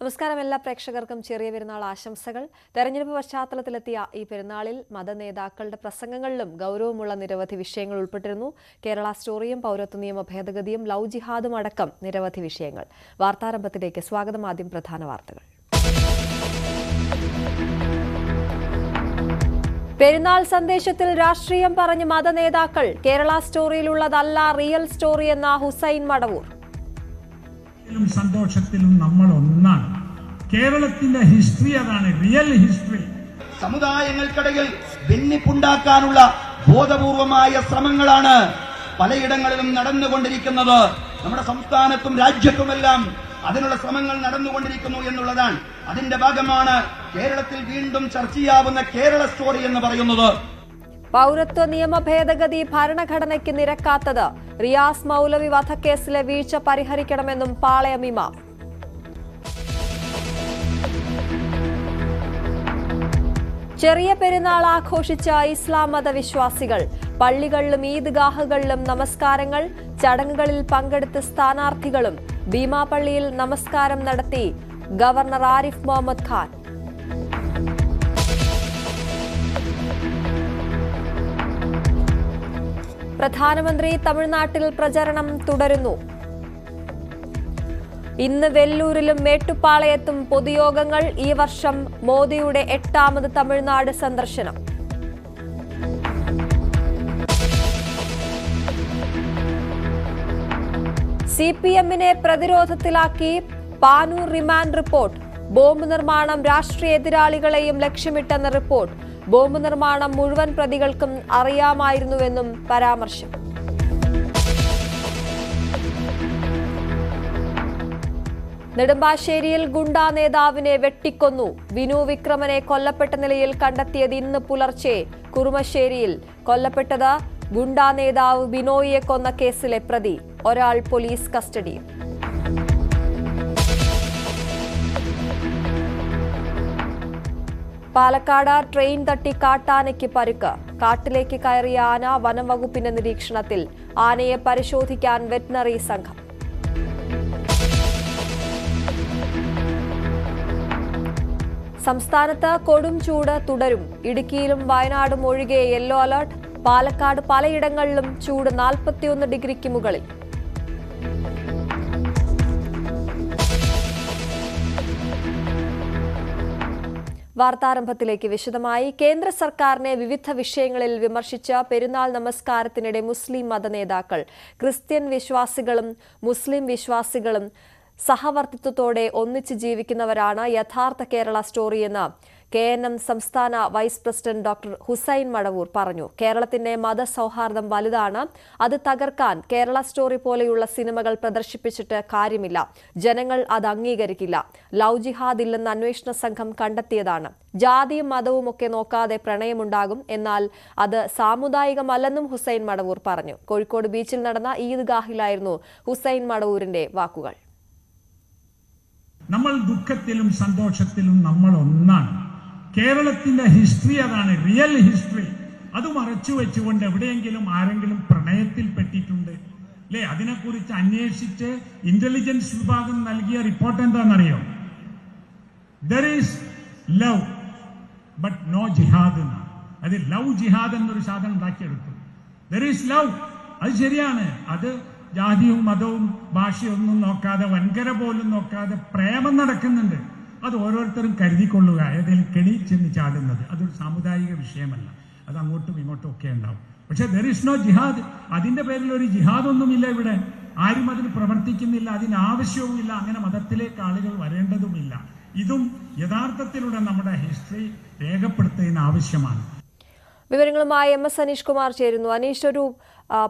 നമസ്കാരം എല്ലാ പ്രേക്ഷകർക്കും ചെറിയ പെരുന്നാൾ ആശംസകൾ. തെരഞ്ഞെടുപ്പ് പശ്ചാത്തലത്തിലെത്തിയ ഈ പെരുന്നാളിൽ മതനേതാക്കളുടെ പ്രസംഗങ്ങളിലും ഗൗരവമുള്ള നിരവധി വിഷയങ്ങൾ ഉൾപ്പെട്ടിരുന്നു. കേരള സ്റ്റോറിയും പൗരത്വ നിയമ ഭേദഗതിയും ലവ് ജിഹാദും അടക്കം നിരവധി വിഷയങ്ങൾ. വാർത്താരംഭത്തിലേക്ക് സ്വാഗതം. ആദ്യം പ്രധാന വാർത്തകൾ. പെരുന്നാൾ സന്ദേശത്തിൽ രാഷ്ട്രീയം പറഞ്ഞ മതനേതാക്കൾ കേരള സ്റ്റോറിയിലുള്ളതല്ല റിയൽ സ്റ്റോറി എന്ന ഹുസൈൻ മടവൂർ. സന്തോഷത്തിലും നമ്മൾ ഒന്നാണ്. കേരളത്തിന്റെ ഹിസ്റ്ററി അതാണ്, റിയൽ ഹിസ്റ്ററി. സമുദായങ്ങൾക്കിടയിൽ ഭിന്നിപ്പുണ്ടാക്കാനുള്ള ബോധപൂർവമായ ശ്രമങ്ങളാണ് പലയിടങ്ങളിലും നടന്നുകൊണ്ടിരിക്കുന്നത്. നമ്മുടെ സംസ്ഥാനത്തും രാജ്യത്തുമെല്ലാം അതിനുള്ള ശ്രമങ്ങൾ നടന്നുകൊണ്ടിരിക്കുന്നു എന്നുള്ളതാണ്. അതിന്റെ ഭാഗമാണ് കേരളത്തിൽ വീണ്ടും ചർച്ചയാവുന്ന കേരള സ്റ്റോറി എന്ന് പറയുന്നത്. പൗരത്വ നിയമ ഭേദഗതി ഭരണഘടനയ്ക്ക് നിരക്കാത്തത്. റിയാസ് മൗലവി വധക്കേസിലെ വീഴ്ച പരിഹരിക്കണമെന്നും പാളയം ഇമാം. ചെറിയ പെരുന്നാൾ ആഘോഷിച്ച ഇസ്ലാം മതവിശ്വാസികൾ. പള്ളികളിലും ഈദ്ഗാഹുകളിലും നമസ്കാരങ്ങൾ. ചടങ്ങുകളിൽ പങ്കെടുത്ത സ്ഥാനാർത്ഥികളും. ഭീമാപള്ളിയിൽ നമസ്കാരം നടത്തി ഗവർണർ ആരിഫ് മുഹമ്മദ് ഖാൻ. പ്രധാനമന്ത്രി തമിഴ്നാട്ടിൽ പ്രചരണം തുടരുന്നു. ഇന്ന് വെല്ലൂരിലും മേട്ടുപ്പാളയത്തും പൊതുയോഗങ്ങൾ. ഈ വർഷം മോദിയുടെ 8ാമത് തമിഴ്നാട് സന്ദർശനം. CPM-നെ പ്രതിരോധത്തിലാക്കി പാനൂർ റിമാൻഡ് റിപ്പോർട്ട്. ബോംബ് നിർമ്മാണം രാഷ്ട്രീയ എതിരാളികളെയും ലക്ഷ്യമിട്ടെന്ന റിപ്പോർട്ട്. ബോംബ് നിർമ്മാണം മുഴുവൻ പ്രതികൾക്കും അറിയാമായിരുന്നുവെന്നും പരാമർശം. നെടുമ്പാശ്ശേരിയിൽ ഗുണ്ടാ നേതാവിനെ വെട്ടിക്കൊന്നു. വിനു വിക്രമനെ കൊല്ലപ്പെട്ട നിലയിൽ കണ്ടെത്തിയത് ഇന്ന് പുലർച്ചെ കുറുമശ്ശേരിയിൽ. കൊല്ലപ്പെട്ടത് ഗുണ്ടാ നേതാവ് ബിനോയിയെ കൊന്ന കേസിലെ പ്രതി. ഒരാൾ പോലീസ് കസ്റ്റഡിയിൽ. പാലക്കാട് ട്രെയിൻ തട്ടി കാട്ടാനയ്ക്ക് പരുക്ക്. കാട്ടിലേക്ക് കയറിയ ആന വനം വകുപ്പിന്റെ നിരീക്ഷണത്തിൽ. ആനയെ പരിശോധിക്കാൻ വെറ്റിനറി സംഘം. സംസ്ഥാനത്ത് കൊടും ചൂട് തുടരും. ഇടുക്കിയിലും വയനാടും ഒഴികെ യെല്ലോ അലർട്ട്. പാലക്കാട് പലയിടങ്ങളിലും ചൂട് 41 ഡിഗ്രിക്ക് മുകളിൽ. വാർത്താരംഭത്തിലേക്ക് വിശദമായി. കേന്ദ്ര സർക്കാരിനെ വിവിധ വിഷയങ്ങളിൽ വിമർശിച്ച പെരുന്നാൾ നമസ്കാരത്തിനിടെ മുസ്ലിം മതനേതാക്കൾ. ക്രിസ്ത്യൻ വിശ്വാസികളും മുസ്ലിം വിശ്വാസികളും സഹവർത്തിത്വത്തോടെ ഒന്നിച്ച് ജീവിക്കുന്നവരാണ് യഥാർത്ഥ കേരള സ്റ്റോറിയെന്ന് KNM സംസ്ഥാന vice president doctor Hussain Madavoor പറഞ്ഞു. കേരളത്തിന്റെ മതസൗഹാർദ്ദം വലുതാണ്. അത് തകർക്കാൻ കേരള സ്റ്റോറി പോലെയുള്ള സിനിമകൾ പ്രദർശിപ്പിച്ചിട്ട് കാര്യമില്ല. ജനങ്ങൾ അത് അംഗീകരിക്കില്ല. ലവ് ജിഹാദ് ഇല്ലെന്ന് അന്വേഷണ സംഘം കണ്ടെത്തിയതാണ്. ജാതിയും മതവും ഒക്കെ നോക്കാതെ പ്രണയമുണ്ടാകും. എന്നാൽ അത് സാമുദായികമല്ലെന്നും ഹുസൈൻ മടവൂർ പറഞ്ഞു. കോഴിക്കോട് ബീച്ചിൽ നടന്ന ഈദ്ഗാഹിലായിരുന്നു ഹുസൈൻ മടവൂരിന്റെ വാക്കുകൾ. നമ്മൾ ദുഃഖത്തിലും സന്തോഷത്തിലും നമ്മൾ ഒന്നാണ്. കേരളത്തിന്റെ ഹിസ്റ്ററി അതാണ്, റിയൽ ഹിസ്റ്ററി. അത് മറച്ചു വെച്ചുകൊണ്ട് എവിടെയെങ്കിലും ആരെങ്കിലും പ്രണയത്തിൽ പെട്ടിട്ടുണ്ട് അല്ലെ, അതിനെക്കുറിച്ച് അന്വേഷിച്ച് ഇന്റലിജൻസ് വിഭാഗം നൽകിയ റിപ്പോർട്ട് എന്താണെന്നറിയോ? There is love but no jihad എന്നാണ്. അത് ലവ് ജിഹാദ് എന്നൊരു സാധനം ഉണ്ടാക്കിയെടുത്തു. ദർ ഈസ് ലവ്, അത് ശരിയാണ്. അത് ജാതിയും മതവും ഭാഷയൊന്നും നോക്കാതെ, വൻകര പോലും നോക്കാതെ പ്രേമം നടക്കുന്നുണ്ട്. അത് ഓരോരുത്തരും കരുതിക്കൊള്ളുക. ഏതെങ്കിലും കെണി ചെന്ന് ചാടുന്നത് അതൊരു സാമുദായിക വിഷയമല്ല. അത് അങ്ങോട്ടും ഇങ്ങോട്ടും ഒക്കെ ഉണ്ടാവും. പക്ഷെ ദർ ഇസ് നോ ജിഹാദ്. അതിന്റെ പേരിൽ ഒരു ജിഹാദൊന്നുമില്ല ഇവിടെ. ആരും അതിന് പ്രവർത്തിക്കുന്നില്ല, അതിന് ആവശ്യവുമില്ല. അങ്ങനെ മതത്തിലേക്ക് ആളുകൾ വരേണ്ടതുമില്ല. ഇതും യഥാർത്ഥത്തിലൂടെ നമ്മുടെ ഹിസ്റ്ററി രേഖപ്പെടുത്തുന്നതിന് ആവശ്യമാണ്. വിവരങ്ങളുമായി MS അനീഷ് കുമാർ ചേരുന്നു. അനീഷ്, ഒരു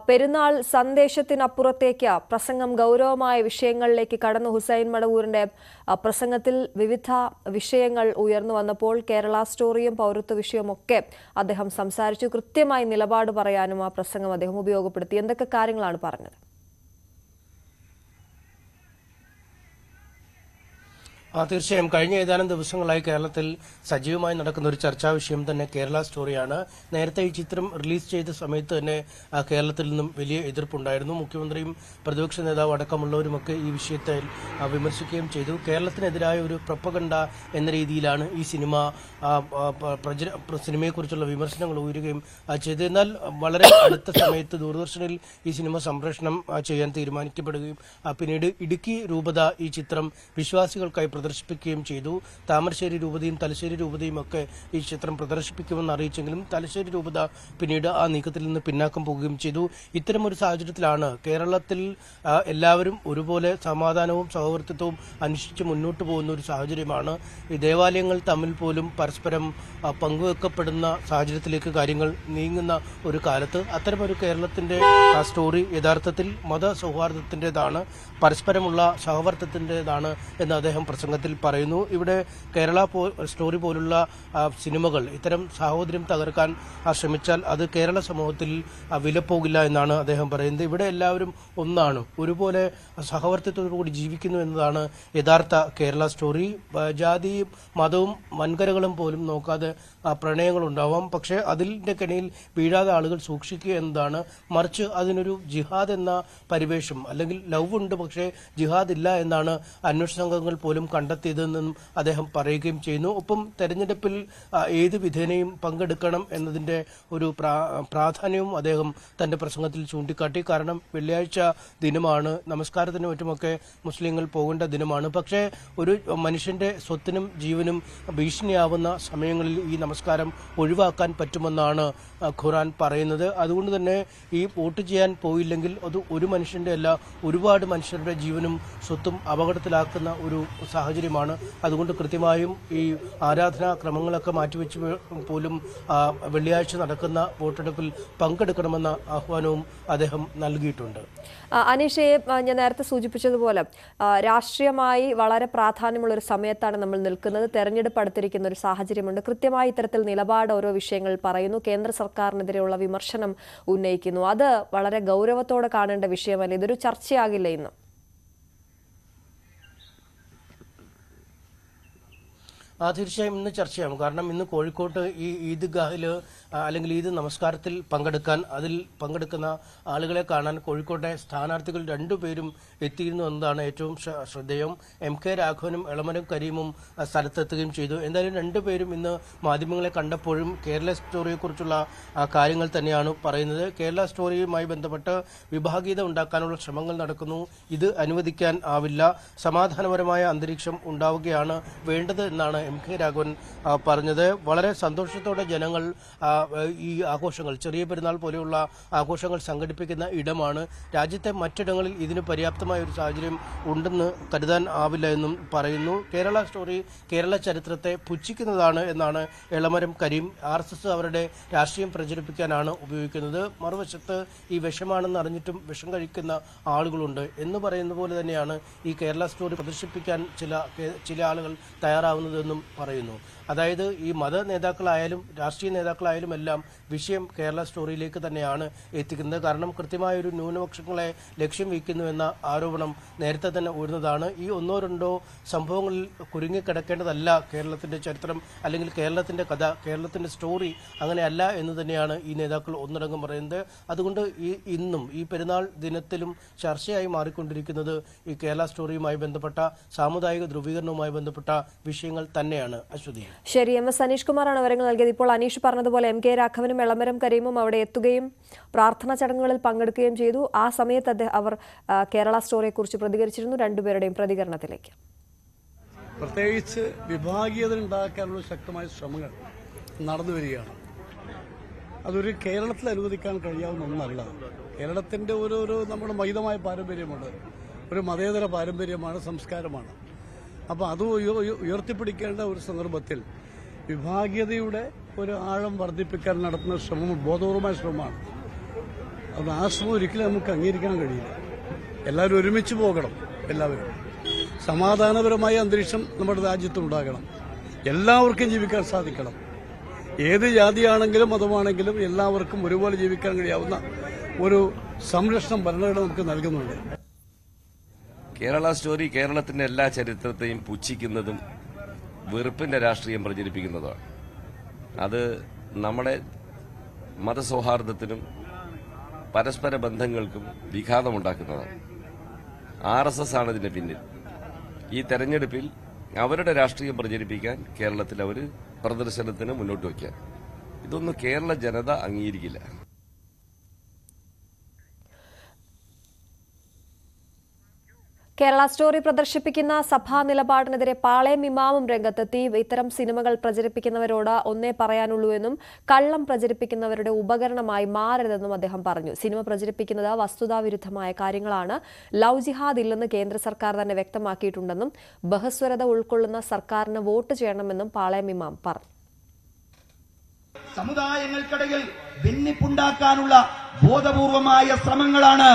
പെരുന്നാൾ സന്ദേശത്തിനപ്പുറത്തേക്ക് പ്രസംഗം ഗൗരവമായ വിഷയങ്ങളിലേക്ക് കടന്നു. ഹുസൈൻ മടവൂരിന്റെ പ്രസംഗത്തിൽ വിവിധ വിഷയങ്ങൾ ഉയർന്നു വന്നപ്പോൾ കേരള സ്റ്റോറിയും പൗരത്വ വിഷയവും ഒക്കെ അദ്ദേഹം സംസാരിച്ചു. കൃത്യമായി നിലപാട് പറയാനും ആ പ്രസംഗം അദ്ദേഹം ഉപയോഗപ്പെടുത്തി. എന്തൊക്കെ കാര്യങ്ങളാണ് പറഞ്ഞത്? തീർച്ചയായും കഴിഞ്ഞ ഏതാനും ദിവസങ്ങളായി കേരളത്തിൽ സജീവമായി നടക്കുന്ന ഒരു ചർച്ചാ വിഷയം തന്നെ കേരള സ്റ്റോറിയാണ്. നേരത്തെ ഈ ചിത്രം റിലീസ് ചെയ്ത സമയത്ത് തന്നെ കേരളത്തിൽ നിന്നും വലിയ എതിർപ്പുണ്ടായിരുന്നു. മുഖ്യമന്ത്രിയും പ്രതിപക്ഷ നേതാവ് അടക്കമുള്ളവരുമൊക്കെ ഈ വിഷയത്തെ വിമർശിക്കുകയും ചെയ്തു. കേരളത്തിനെതിരായ ഒരു പ്രൊപ്പഗണ്ട എന്ന രീതിയിലാണ് ഈ സിനിമയെക്കുറിച്ചുള്ള വിമർശനങ്ങൾ ഉയരുകയും ചെയ്തു. എന്നാൽ വളരെ അടുത്ത സമയത്ത് ദൂരദർശനിൽ ഈ സിനിമ സംപ്രേഷണം ചെയ്യാൻ തീരുമാനിക്കപ്പെടുകയും പിന്നീട് ഇടുക്കി രൂപത ഈ ചിത്രം വിശ്വാസികൾക്കായി പ്രദർശിപ്പിക്കുകയും ചെയ്തു. താമരശ്ശേരി രൂപതയും തലശ്ശേരി രൂപതയും ഒക്കെ ഈ ചിത്രം പ്രദർശിപ്പിക്കുമെന്ന് അറിയിച്ചെങ്കിലും തലശ്ശേരി രൂപത പിന്നീട് ആ നീക്കത്തിൽ നിന്ന് പിന്നാക്കം പോവുകയും ചെയ്തു. ഇത്തരമൊരു സാഹചര്യത്തിലാണ് കേരളത്തിൽ എല്ലാവരും ഒരുപോലെ സമാധാനവും സഹവർത്തിത്വവും അന്വേഷിച്ച് മുന്നോട്ട് പോകുന്ന ഒരു സാഹചര്യമാണ്. ഈ ദേവാലയങ്ങൾ തമ്മിൽ പോലും പരസ്പരം പങ്കുവെക്കപ്പെടുന്ന സാഹചര്യത്തിലേക്ക് കാര്യങ്ങൾ നീങ്ങുന്ന ഒരു കാലത്ത് അത്തരമൊരു കേരളത്തിന്റെ സ്റ്റോറി യഥാർത്ഥത്തിൽ മതസൗഹാർദ്ദത്തിൻ്റെതാണ്, പരസ്പരമുള്ള സഹവർത്തിത്വത്തിൻ്റെതാണ് എന്ന് അദ്ദേഹം പ്രസംഗത്തിൽ പറയുന്നു. ഇവിടെ കേരള സ്റ്റോറി പോലുള്ള സിനിമകൾ ഇത്തരം സാഹോദര്യം തകർക്കാൻ ശ്രമിച്ചാൽ അത് കേരള സമൂഹത്തിൽ വിലപ്പോകില്ല എന്നാണ് അദ്ദേഹം പറയുന്നത്. ഇവിടെ എല്ലാവരും ഒന്നാണ്, ഒരുപോലെ സഹവർത്തിത്വത്തോടുകൂടി ജീവിക്കുന്നു എന്നതാണ് യഥാർത്ഥ കേരള സ്റ്റോറി. ജാതിയും മതവും വൻകരകളും പോലും നോക്കാതെ പ്രണയങ്ങളുണ്ടാവാം, പക്ഷേ അതിൻ്റെ കെണിയിൽ വീഴാതെ ആളുകൾ സൂക്ഷിക്കുക എന്നതാണ്. മറിച്ച് അതിനൊരു ജിഹാദ് എന്ന പരിവേഷം, അല്ലെങ്കിൽ ലവ് ഉണ്ട് പക്ഷേ ജിഹാദ് ഇല്ല എന്നാണ് അന്വേഷണ സംഘങ്ങൾ പോലും കണ്ടെത്തിയതെന്നും അദ്ദേഹം പറയുകയും ചെയ്യുന്നു. ഒപ്പം തെരഞ്ഞെടുപ്പിൽ ഏത് വിധേനയും പങ്കെടുക്കണം എന്നതിൻ്റെ ഒരു പ്രാധാന്യവും അദ്ദേഹം തന്റെ പ്രസംഗത്തിൽ ചൂണ്ടിക്കാട്ടി. കാരണം വെള്ളിയാഴ്ച ദിനമാണ്, നമസ്കാരത്തിനും മറ്റുമൊക്കെ മുസ്ലിങ്ങൾ പോകേണ്ട ദിനമാണ്. പക്ഷേ ഒരു മനുഷ്യന്റെ സ്വത്തിനും ജീവനും ഭീഷണിയാവുന്ന സമയങ്ങളിൽ ഈ നമസ്കാരം ഒഴിവാക്കാൻ പറ്റുമെന്നാണ് ഖുർആൻ പറയുന്നത്. അതുകൊണ്ട് തന്നെ ഈ വോട്ട് ചെയ്യാൻ പോയില്ലെങ്കിൽ അത് ഒരു മനുഷ്യന്റെ അല്ല, ഒരുപാട് മനുഷ്യരുടെ ജീവനും സ്വത്തും അപകടത്തിലാക്കുന്ന ഒരു സാഹചര്യമാണ്. അതുകൊണ്ട് കൃത്യമായും ഈ ആരാധനാ ക്രമങ്ങളൊക്കെ മാറ്റിവെച്ച് പോലും വെള്ളിയാഴ്ച നടക്കുന്ന വോട്ടെടുപ്പിൽ പങ്കെടുക്കണമെന്ന ആഹ്വാനവും അദ്ദേഹം നൽകിയിട്ടുണ്ട്. അനീഷയെ ഞാൻ നേരത്തെ സൂചിപ്പിച്ചതുപോലെ രാഷ്ട്രീയമായി വളരെ പ്രാധാന്യമുള്ള ഒരു സമയത്താണ് നമ്മൾ നിൽക്കുന്നത്. തെരഞ്ഞെടുപ്പ് അടുത്തിരിക്കുന്ന ഒരു സാഹചര്യമുണ്ട്. കൃത്യമായി ഇത്തരത്തിൽ നിലപാട് ഓരോ വിഷയങ്ങൾ പറയുന്നു, കേന്ദ്ര സർക്കാരിനെതിരെയുള്ള വിമർശനം ഉന്നയിക്കുന്നു. അത് വളരെ ഗൗരവത്തോടെ കാണേണ്ട വിഷയമല്ല, ഇതൊരു ചർച്ചയാകില്ല ഇന്ന്. തീർച്ചയായും ഇന്ന് ചർച്ചയാകും. കാരണം ഇന്ന് കോഴിക്കോട്ട് ഈ ഈദ്ഗാഹിൽ അല്ലെങ്കിൽ ഈദ് നമസ്കാരത്തിൽ അതിൽ പങ്കെടുക്കുന്ന ആളുകളെ കാണാൻ കോഴിക്കോട്ടെ സ്ഥാനാർത്ഥികൾ രണ്ടുപേരും എത്തിയിരുന്നു എന്നതാണ് ഏറ്റവും ശ്രദ്ധേയം. MK രാഘവനും എളമരം കരീമും സ്ഥലത്തെത്തുകയും ചെയ്തു. എന്തായാലും രണ്ടുപേരും ഇന്ന് മാധ്യമങ്ങളെ കണ്ടപ്പോഴും കേരള സ്റ്റോറിയെക്കുറിച്ചുള്ള കാര്യങ്ങൾ തന്നെയാണ് പറയുന്നത്. കേരള സ്റ്റോറിയുമായി ബന്ധപ്പെട്ട് വിഭാഗീയത ഉണ്ടാക്കാനുള്ള ശ്രമങ്ങൾ നടക്കുന്നു, ഇത് അനുവദിക്കാൻ ആവില്ല, സമാധാനപരമായ അന്തരീക്ഷം ഉണ്ടാവുകയാണ് വേണ്ടത് എന്നാണ് MK രാഘവൻ പറഞ്ഞത്. വളരെ സന്തോഷത്തോടെ ജനങ്ങൾ ഈ ആഘോഷങ്ങൾ, ചെറിയ പെരുന്നാൾ പോലെയുള്ള ആഘോഷങ്ങൾ സംഘടിപ്പിക്കുന്ന ഇടമാണ്. രാജ്യത്തെ മറ്റിടങ്ങളിൽ ഇതിന് പര്യാപ്തമായ ഒരു സാഹചര്യം ഉണ്ടെന്ന് കരുതാൻ ആവില്ല എന്നും പറയുന്നു. കേരള സ്റ്റോറി കേരള ചരിത്രത്തെ പുച്ഛിക്കുന്നതാണ് എന്നാണ് എളമരം കരീം. RSS അവരുടെ രാഷ്ട്രീയം പ്രചരിപ്പിക്കാനാണ് ഉപയോഗിക്കുന്നത്. മറുവശത്ത് ഈ വിഷമാണെന്ന് അറിഞ്ഞിട്ടും വിഷം കഴിക്കുന്ന ആളുകളുണ്ട് എന്ന് പറയുന്ന പോലെ തന്നെയാണ് ഈ കേരള സ്റ്റോറി പ്രദർശിപ്പിക്കാൻ ചില ആളുകൾ തയ്യാറാവുന്നതെന്നും പറയുന്നു. അതായത് ഈ മത നേതാക്കളായാലും രാഷ്ട്രീയ നേതാക്കളായാലും എല്ലാം വിഷയം കേരള സ്റ്റോറിയിലേക്ക് തന്നെയാണ് എത്തിക്കുന്നത്. കാരണം കൃത്യമായൊരു ന്യൂനപക്ഷങ്ങളെ ലക്ഷ്യം വയ്ക്കുന്നു എന്ന ആരോപണം നേരത്തെ തന്നെ ഉയർന്നതാണ്. ഈ ഒന്നോ രണ്ടോ സംഭവങ്ങളിൽ കുരുങ്ങിക്കിടക്കേണ്ടതല്ല കേരളത്തിന്റെ ചരിത്രം, അല്ലെങ്കിൽ കേരളത്തിന്റെ കഥ, കേരളത്തിന്റെ സ്റ്റോറി അങ്ങനെയല്ല എന്ന് തന്നെയാണ് ഈ നേതാക്കൾ ഒന്നടങ്കം പറയുന്നത്. അതുകൊണ്ട് ഇന്നും ഈ പെരുന്നാൾ ദിനത്തിലും ചർച്ചയായി മാറിക്കൊണ്ടിരിക്കുന്നത് ഈ കേരള സ്റ്റോറിയുമായി ബന്ധപ്പെട്ട സാമുദായിക ധ്രുവീകരണവുമായി ബന്ധപ്പെട്ട വിഷയങ്ങൾ തന്നെയാണ്. അശ്വതി. ശരി, MS അനീഷ് കുമാറാണ് വിവരങ്ങൾ നൽകിയത്. ഇപ്പോൾ അനീഷ് പറഞ്ഞതുപോലെ MK രാഘവനും എളമരം കരീമും അവിടെ എത്തുകയും പ്രാർത്ഥനാ ചടങ്ങുകളിൽ പങ്കെടുക്കുകയും ചെയ്തു. ആ സമയത്ത് അവർ കേരള സ്റ്റോറിയെക്കുറിച്ച് പ്രതികരിച്ചിരുന്നു. രണ്ടുപേരുടെയും പ്രതികരണത്തിലേക്ക്. പ്രത്യേകിച്ച് വിഭാഗീയത ഉണ്ടാക്കാനുള്ള ശക്തമായ ശ്രമങ്ങൾ നടന്നു വരികയാണ്. അതൊരു കേരളത്തിൽ അനുവദിക്കാൻ കഴിയാവുന്ന ഒന്നല്ല. കേരളത്തിന്റെ ഒരു നമ്മുടെ മഹിതമായ പാരമ്പര്യമുണ്ട്, ഒരു മതേതര പാരമ്പര്യമാണ്, സംസ്കാരമാണ്. അപ്പോൾ അത് ഉയർത്തിപ്പിടിക്കേണ്ട ഒരു സന്ദർഭത്തിൽ വിഭാഗീയതയുടെ ഒരു ആഴം വർദ്ധിപ്പിക്കാൻ നടത്തുന്ന ശ്രമം ബോധപൂർവമായ ശ്രമമാണ്. അത് ആ ശ്രമം ഒരിക്കലും നമുക്ക് അംഗീകരിക്കാൻ കഴിയില്ല. എല്ലാവരും ഒരുമിച്ച് പോകണം. എല്ലാവരും സമാധാനപരമായ അന്തരീക്ഷം നമ്മുടെ രാജ്യത്തുണ്ടാകണം. എല്ലാവർക്കും ജീവിക്കാൻ സാധിക്കണം. ഏത് ജാതിയാണെങ്കിലും മതമാണെങ്കിലും എല്ലാവർക്കും ഒരുപോലെ ജീവിക്കാൻ കഴിയാവുന്ന ഒരു സംരക്ഷണം ഭരണഘടന നമുക്ക് നൽകുന്നുണ്ട്. കേരള സ്റ്റോറി കേരളത്തിന്റെ എല്ലാ ചരിത്രത്തെയും പുച്ഛിക്കുന്നതും വെറുപ്പിന്റെ രാഷ്ട്രീയം പ്രചരിപ്പിക്കുന്നതുമാണ്. അത് നമ്മുടെ മതസൗഹാർദ്ദത്തിനും പരസ്പര ബന്ധങ്ങൾക്കും വിഘാതമുണ്ടാക്കുന്നതാണ്. RSS ആണ് ഇതിന്റെ പിന്നിൽ. ഈ തെരഞ്ഞെടുപ്പിൽ അവരുടെ രാഷ്ട്രീയം പ്രചരിപ്പിക്കാൻ കേരളത്തിൽ അവർ പ്രദർശനത്തിന് മുന്നോട്ട് വയ്ക്കാൻ ഇതൊന്നും കേരള ജനത അംഗീകരിക്കില്ല. കേരള സ്റ്റോറി പ്രദർശിപ്പിക്കുന്ന സഭാ നിലപാടിനെതിരെ പാളയം ഇമാമും രംഗത്തെത്തി. ഇത്തരം സിനിമകൾ പ്രചരിപ്പിക്കുന്നവരോട് ഒന്നേ പറയാനുള്ളൂ എന്നും കള്ളം പ്രചരിപ്പിക്കുന്നവരുടെ ഉപകരണമായി മാറരുതെന്നും അദ്ദേഹം പറഞ്ഞു. സിനിമ പ്രചരിപ്പിക്കുന്നത് വസ്തുതാവിരുദ്ധമായ കാര്യങ്ങളാണ്. ലവ് ജിഹാദ് ഇല്ലെന്ന് കേന്ദ്ര സർക്കാർ തന്നെ വ്യക്തമാക്കിയിട്ടുണ്ടെന്നും ബഹസ്വരത ഉൾക്കൊള്ളുന്ന സർക്കാരിന് വോട്ട് ചെയ്യണമെന്നും പാളയം ഇമാം പറഞ്ഞു. സമുദായങ്ങൾക്കിടയിൽ ഭിന്നിപ്പുണ്ടാക്കാനുള്ള ബോധപൂർവമായ ശ്രമങ്ങളാണ്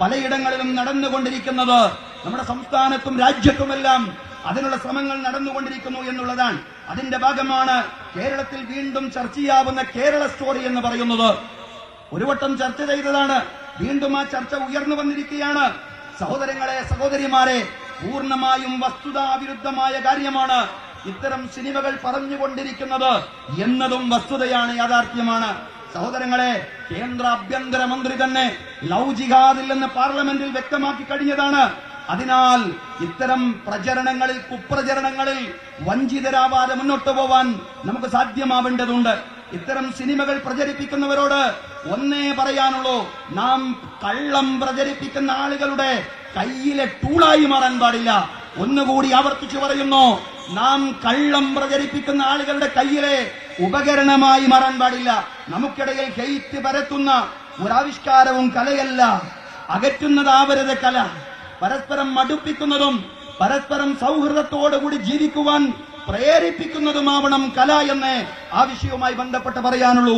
പലയിടങ്ങളിലും നടന്നുകൊണ്ടിരിക്കുന്നത്. നമ്മുടെ സംസ്ഥാനത്തും രാജ്യത്തുമെല്ലാം അതിനുള്ള ശ്രമങ്ങൾ നടന്നുകൊണ്ടിരിക്കുന്നു എന്നുള്ളതാണ്. അതിന്റെ ഭാഗമാണ് കേരളത്തിൽ വീണ്ടും ചർച്ചയാവുന്ന കേരള സ്റ്റോറി എന്ന് പറയുന്നത്. ഒരു വട്ടം ചർച്ച ചെയ്തതാണ്, വീണ്ടും ആ ചർച്ച ഉയർന്നു വന്നിരിക്കുകയാണ്. സഹോദരങ്ങളെ, സഹോദരിമാരെ, പൂർണ്ണമായും വസ്തുതാവിരുദ്ധമായ കാര്യമാണ് ഇത്തരം സിനിമകൾ പറഞ്ഞുകൊണ്ടിരിക്കുന്നത് എന്നതും വസ്തുതയാണ്, യാഥാർത്ഥ്യമാണ്. സഹോദരങ്ങളെ, കേന്ദ്ര ആഭ്യന്തരമന്ത്രി തന്നെ ലവ് ജിഹാദില്ലെന്ന് പാർലമെന്റിൽ വ്യക്തമാക്കി കഴിഞ്ഞതാണ്. അതിനാൽ ഇത്തരം പ്രചരണങ്ങളിൽ, കുപ്രചരണങ്ങളിൽ വഞ്ചിതരാവാതെ മുന്നോട്ട് പോവാൻ നമുക്ക് സാധ്യമാവേണ്ടതുണ്ട്. ഇത്തരം സിനിമകൾ പ്രചരിപ്പിക്കുന്നവരോട് ഒന്നേ പറയാനുള്ളൂ, നാം കള്ളം പ്രചരിപ്പിക്കുന്ന ആളുകളുടെ കയ്യിലെ ടൂളായി മാറാൻ പാടില്ല. ഒന്നുകൂടി ആവർത്തിച്ചു പറയുന്നു, നാം കള്ളം പ്രചരിപ്പിക്കുന്ന ആളുകളുടെ കയ്യിലെ ഉപകരണമായി മാറാൻ പാടില്ല. നമുക്കിടയിൽ ഹെയ്റ്റ് പരത്തുന്ന ഒരാവിഷ്കാരവും കലയല്ല. അകറ്റുന്നതാവരുത് കല. പരസ്പരം മടുപ്പിക്കുന്നതും പരസ്പരം സൗഹൃദത്തോടുകൂടി ജീവിക്കുവാൻ പ്രേരിപ്പിക്കുന്നതുമാവണം കല എന്ന് ആ വിഷയവുമായി ബന്ധപ്പെട്ട് പറയാനുള്ളൂ.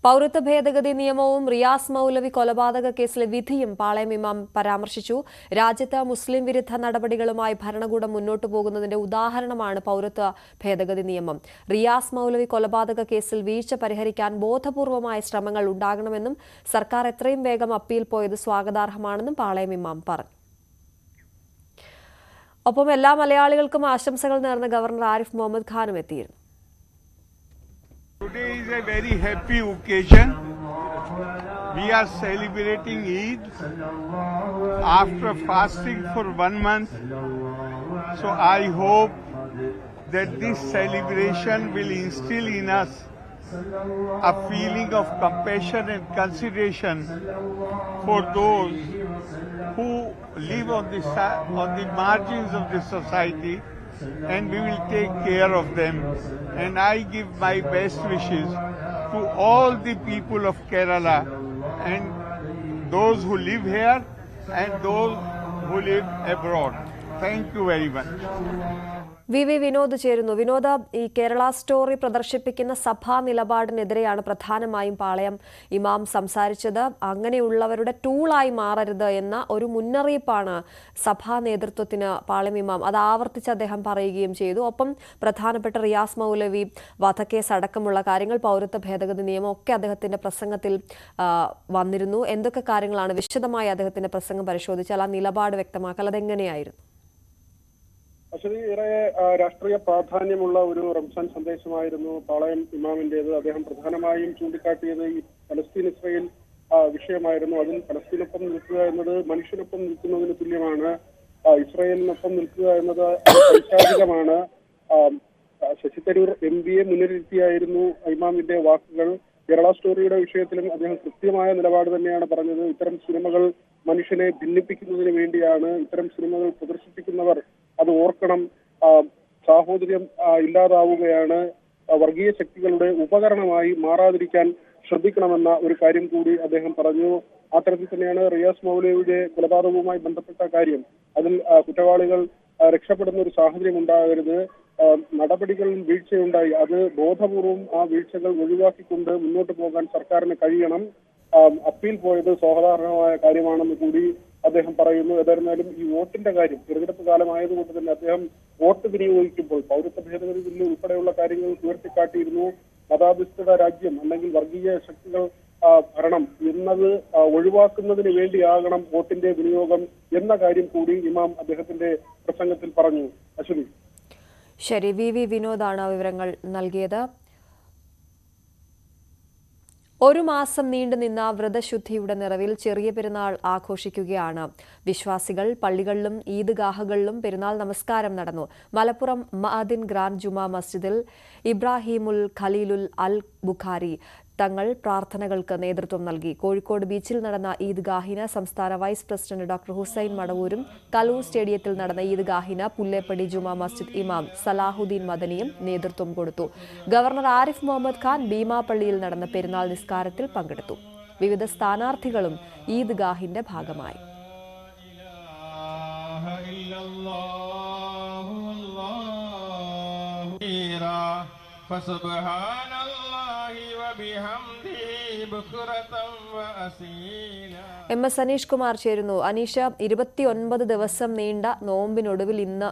പൌരത്വ ഭേദഗതി നിയമവും റിയാസ് മൗലവി കൊലപാതക കേസിലെ വിധിയും പാളയം ഇമാം പരാമർശിച്ചു. രാജ്യത്ത് മുസ്ലിം വിരുദ്ധ നടപടികളുമായി ഭരണകൂടം മുന്നോട്ടു പോകുന്നതിന്റെ ഉദാഹരണമാണ് പൌരത്വ ഭേദഗതി നിയമം. റിയാസ് മൗലവി കൊലപാതക കേസിൽ വീഴ്ച പരിഹരിക്കാൻ ബോധപൂർവമായ ശ്രമങ്ങൾ ഉണ്ടാകണമെന്നും സർക്കാർ എത്രയും വേഗം അപ്പീൽ പോയത് സ്വാഗതാർഹമാണെന്നും പാളയം ഇമാം പറഞ്ഞു. ഒപ്പം എല്ലാ മലയാളികൾക്കും ആശംസകൾ നേർന്ന ഗവർണർ ആരിഫ് മുഹമ്മദ് ഖാനും എത്തിയിരുന്നു. Today is a very happy occasion. We are celebrating Eid after fasting for 1 month. So I hope that this celebration will instill in us a feeling of compassion and consideration for those who live on the margins of the society, and we will take care of them. And I give my best wishes to all the people of Kerala, and those who live here and those who live abroad. Thank you very much. V Vinod ചേരുന്നു. വിനോദ, ഈ Kerala story പ്രദർശിപ്പിക്കുന്ന സഭാ നിലപാടിനെതിരെയാണ് പ്രധാനമായും പാളയം ഇമാം സംസാരിച്ചത്. അങ്ങനെയുള്ളവരുടെ ടൂളായി മാറരുത് എന്ന ഒരു മുന്നറിയിപ്പാണ് സഭാ നേതൃത്വത്തിന് പാളയം ഇമാം അത് ആവർത്തിച്ച് അദ്ദേഹം പറയുകയും ചെയ്തു. ഒപ്പം പ്രധാനപ്പെട്ട റിയാസ് മൗലവി വധക്കേസ് അടക്കമുള്ള കാര്യങ്ങൾ, പൗരത്വ ഭേദഗതി നിയമം ഒക്കെ അദ്ദേഹത്തിന്റെ പ്രസംഗത്തിൽ വന്നിരുന്നു. എന്തൊക്കെ കാര്യങ്ങളാണ് വിശദമായി അദ്ദേഹത്തിന്റെ പ്രസംഗം പരിശോധിച്ചാൽ ആ നിലപാട് വ്യക്തമാക്കൽ അതെങ്ങനെയായിരുന്നു? അശ്വതി, ഏറെ രാഷ്ട്രീയ പ്രാധാന്യമുള്ള ഒരു റംസാൻ സന്ദേശമായിരുന്നു പാളയം ഇമാമിന്റേത്. അദ്ദേഹം പ്രധാനമായും ചൂണ്ടിക്കാട്ടിയത് ഈ പലസ്തീൻ ഇസ്രയേൽ വിഷയമായിരുന്നു. അതിൽ പലസ്തീനൊപ്പം നിൽക്കുക എന്നത് മനുഷ്യനൊപ്പം നിൽക്കുന്നതിന് തുല്യമാണ്. ഇസ്രയേലിനൊപ്പം നിൽക്കുക എന്നത് പൈശാചികമാണ്. ശശി തരൂർ MP മുൻനിർത്തിയായിരുന്നു ഇമാമിന്റെ വാക്കുകൾ. കേരള സ്റ്റോറിയുടെ വിഷയത്തിലും അദ്ദേഹം കൃത്യമായ നിലപാട് തന്നെയാണ് പറഞ്ഞത്. ഇത്തരം സിനിമകൾ മനുഷ്യനെ ഭിന്നിപ്പിക്കുന്നതിന് വേണ്ടിയാണ്. ഇത്തരം സിനിമകൾ പ്രദർശിപ്പിക്കുന്നവർ അത് ഓർക്കണം. സാഹോദര്യം ഇല്ലാതാവുകയാണ്. വർഗീയ ശക്തികളുടെ ഉപകരണമായി മാറാതിരിക്കാൻ ശ്രദ്ധിക്കണമെന്ന ഒരു കാര്യം കൂടി അദ്ദേഹം പറഞ്ഞു. അത്തരത്തിൽ തന്നെയാണ് റിയാസ് മൗലവിയുടെ കൊലപാതകവുമായി ബന്ധപ്പെട്ട കാര്യം. അതിൽ കുറ്റവാളികൾ രക്ഷപ്പെടുന്ന ഒരു സാഹചര്യം ഉണ്ടാകരുത്. നടപടികളിൽ വീഴ്ചയുണ്ടായി, അത് ബോധപൂർവം ആ വീഴ്ചകൾ ഒഴിവാക്കിക്കൊണ്ട് മുന്നോട്ട് പോകാൻ സർക്കാരിന് കഴിയണം. അപ്പീൽ പോയത് സ്വാഗതാർഹമായ കാര്യമാണെന്ന് കൂടി അദ്ദേഹം പറയുന്നു. ഏതായിരുന്നാലും ഈ വോട്ടിന്റെ കാര്യം, തെരഞ്ഞെടുപ്പ് കാലമായതുകൊണ്ട് തന്നെ അദ്ദേഹം വോട്ട് വിനിയോഗിക്കുമ്പോൾ പൗരത്വ ഭേദഗതി ബില്ല് ഉൾപ്പെടെയുള്ള കാര്യങ്ങൾ ഉയർത്തിക്കാട്ടിയിരുന്നു. മതാധിഷ്ഠിത രാജ്യം അല്ലെങ്കിൽ വർഗീയ ശക്തികൾ ഭരണം എന്നത് ഒഴിവാക്കുന്നതിന് വേണ്ടിയാകണം വോട്ടിന്റെ വിനിയോഗം എന്ന കാര്യം കൂടി ഇമാം അദ്ദേഹത്തിന്റെ പ്രസംഗത്തിൽ പറഞ്ഞു. അശ്വതി. ശരി, വി വിനോദാണ് വിവരങ്ങൾ നൽകിയത്. ഒരു മാസം നീണ്ടുനിന്ന വ്രതശുദ്ധിയുടെ നിറവിൽ ചെറിയ പെരുന്നാൾ ആഘോഷിക്കുകയാണ് വിശ്വാസികൾ. പള്ളികളിലും ഈദ്ഗാഹുകളിലും പെരുന്നാൾ നമസ്കാരം നടന്നു. മലപ്പുറം മഅദിൻ ഗ്രാൻഡ് ജുമാ മസ്ജിദിൽ ഇബ്രാഹിമുൽ ഖലീലുൽ അൽ ബുഖാരി തങ്ങൾ പ്രാർത്ഥനകൾക്ക് നേതൃത്വം നൽകി. കോഴിക്കോട് ബീച്ചിൽ നടന്ന ഈദ്ഗാഹിന് സംസ്ഥാന വൈസ് പ്രസിഡന്റ് ഡോക്ടർ ഹുസൈൻ മടവൂരും കലൂർ സ്റ്റേഡിയത്തിൽ നടന്ന ഈദ്ഗാഹിന് പുല്ലേപ്പടി ജുമാ മസ്ജിദ് ഇമാം സലാഹുദ്ദീൻ മദനിയും നേതൃത്വം കൊടുത്തു. ഗവർണർ ആരിഫ് മുഹമ്മദ് ഖാൻ ഭീമാപള്ളിയിൽ നടന്ന പെരുന്നാൾ നിസ്കാരത്തിൽ പങ്കെടുത്തു. വിവിധ സ്ഥാനാർത്ഥികളും ഈദ്ഗാഹിന്റെ ഭാഗമായി. എം എസ് അനീഷ് കുമാർ ചേരുന്നു. അനീഷ, 29 ദിവസം നീണ്ട നോമ്പിനൊടുവിൽ ഇന്ന്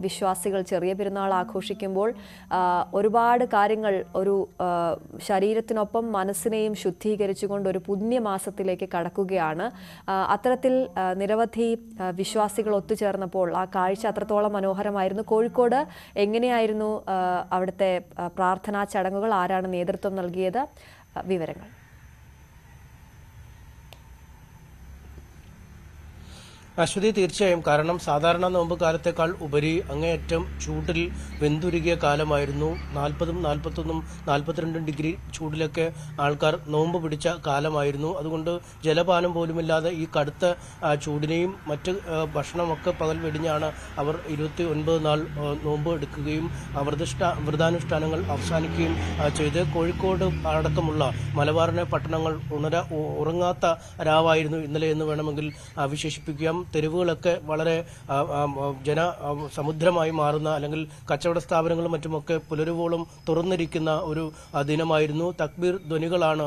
വിശ്വാസികൾ ചെറിയ പെരുന്നാൾ ആഘോഷിക്കുമ്പോൾ ഒരുപാട് കാര്യങ്ങൾ ഒരു ശരീരത്തിനൊപ്പം മനസ്സിനെയും ശുദ്ധീകരിച്ചുകൊണ്ട് ഒരു പുണ്യമാസത്തിലേക്ക് കടക്കുകയാണ്. അത്തരത്തിൽ നിരവധി വിശ്വാസികൾ ഒത്തുചേർന്നപ്പോൾ ആ കാഴ്ച അത്രത്തോളം മനോഹരമായിരുന്നു. കോഴിക്കോട് എങ്ങനെയായിരുന്നു അവിടുത്തെ പ്രാർത്ഥനാ ചടങ്ങുകൾ? ആരാണ് നേതൃത്വം നൽകിയത്? വിവരങ്ങൾ. അശ്വതി, തീർച്ചയായും. കാരണം സാധാരണ നോമ്പ് കാലത്തേക്കാൾ ഉപരി അങ്ങേയറ്റം ചൂടിൽ വെന്തുരുകിയ കാലമായിരുന്നു. 40, 41, 42 ഡിഗ്രി ചൂടിലൊക്കെ ആൾക്കാർ നോമ്പ് പിടിച്ച കാലമായിരുന്നു. അതുകൊണ്ട് ജലപാനം പോലുമില്ലാതെ ഈ കടുത്ത ചൂടിനെയും മറ്റ് ഭക്ഷണമൊക്കെ പകൽ വെടിഞ്ഞാണ് അവർ 29 നാൾ നോമ്പ് എടുക്കുകയും വ്രതാനുഷ്ഠാനങ്ങൾ അവസാനിക്കുകയും ചെയ്ത്. കോഴിക്കോട് അടക്കമുള്ള മലബാറിലെ പട്ടണങ്ങൾ ഉറങ്ങാത്ത രാവായിരുന്നു ഇന്നലെ എന്ന് വേണമെങ്കിൽ വിശേഷിപ്പിക്കാം. തെരുവുകളൊക്കെ വളരെ ജനസമുദ്രമായി മാറുന്ന, അല്ലെങ്കിൽ കച്ചവട സ്ഥാപനങ്ങളും മറ്റുമൊക്കെ പുലരുവോളം തുറന്നിരിക്കുന്ന ഒരു ദിനമായിരുന്നു. തക്ബീർ ധ്വനികളാണ്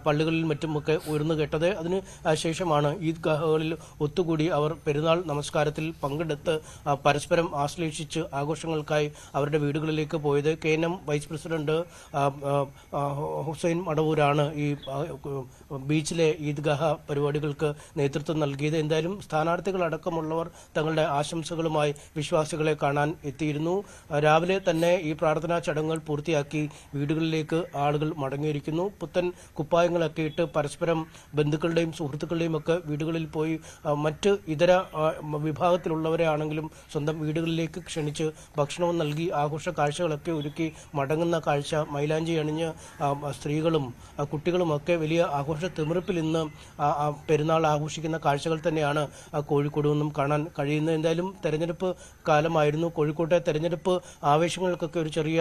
പള്ളികളിൽ മറ്റുമൊക്കെ ഉയർന്നു കേട്ടത്. അതിന് ശേഷമാണ് ഈദ്ഗാഹുകളിൽ ഒത്തുകൂടി അവർ പെരുന്നാൾ നമസ്കാരത്തിൽ പങ്കെടുത്ത് പരസ്പരം ആശ്ലേഷിച്ച് ആഘോഷങ്ങൾക്കായി അവരുടെ വീടുകളിലേക്ക് പോയത്. KNM വൈസ് പ്രസിഡന്റ് ഹുസൈൻ മടവൂരാണ് ഈ ബീച്ചിലെ ഈദ്ഗാഹ പരിപാടികൾക്ക് നേതൃത്വം നൽകിയത്. എന്തായാലും സ്ഥാനാർത്ഥികളടക്കമുള്ളവർ തങ്ങളുടെ ആശംസകളുമായി വിശ്വാസികളെ കാണാൻ എത്തിയിരുന്നു. രാവിലെ തന്നെ ഈ പ്രാർത്ഥനാ ചടങ്ങുകൾ പൂർത്തിയാക്കി വീടുകളിലേക്ക് ആളുകൾ മടങ്ങിയിരിക്കുന്നു. പുത്തൻ കുപ്പായങ്ങളൊക്കെ ഇട്ട് പരസ്പരം ബന്ധുക്കളുടെയും സുഹൃത്തുക്കളുടെയും ഒക്കെ വീടുകളിൽ പോയി മറ്റ് ഇതര വിഭാഗത്തിലുള്ളവരെ ആണെങ്കിലും സ്വന്തം വീടുകളിലേക്ക് ക്ഷണിച്ച് ഭക്ഷണവും നൽകി ആഘോഷ കാഴ്ചകളൊക്കെ ഒരുക്കി മടങ്ങുന്ന കാഴ്ച, മൈലാഞ്ചി അണിഞ്ഞ് സ്ത്രീകളും കുട്ടികളുമൊക്കെ വലിയ ആഘോഷ തിമിർപ്പിൽ ഇന്ന് പെരുന്നാൾ ആഘോഷിക്കുന്ന കാഴ്ചകൾ തന്നെയാണ് കോഴിക്കോട് നിന്നും കാണാൻ കഴിയുന്നത്. എന്തായാലും തെരഞ്ഞെടുപ്പ് കാലമായിരുന്നു. കോഴിക്കോട്ടെ തെരഞ്ഞെടുപ്പ് ആവേശങ്ങൾക്കൊക്കെ ഒരു ചെറിയ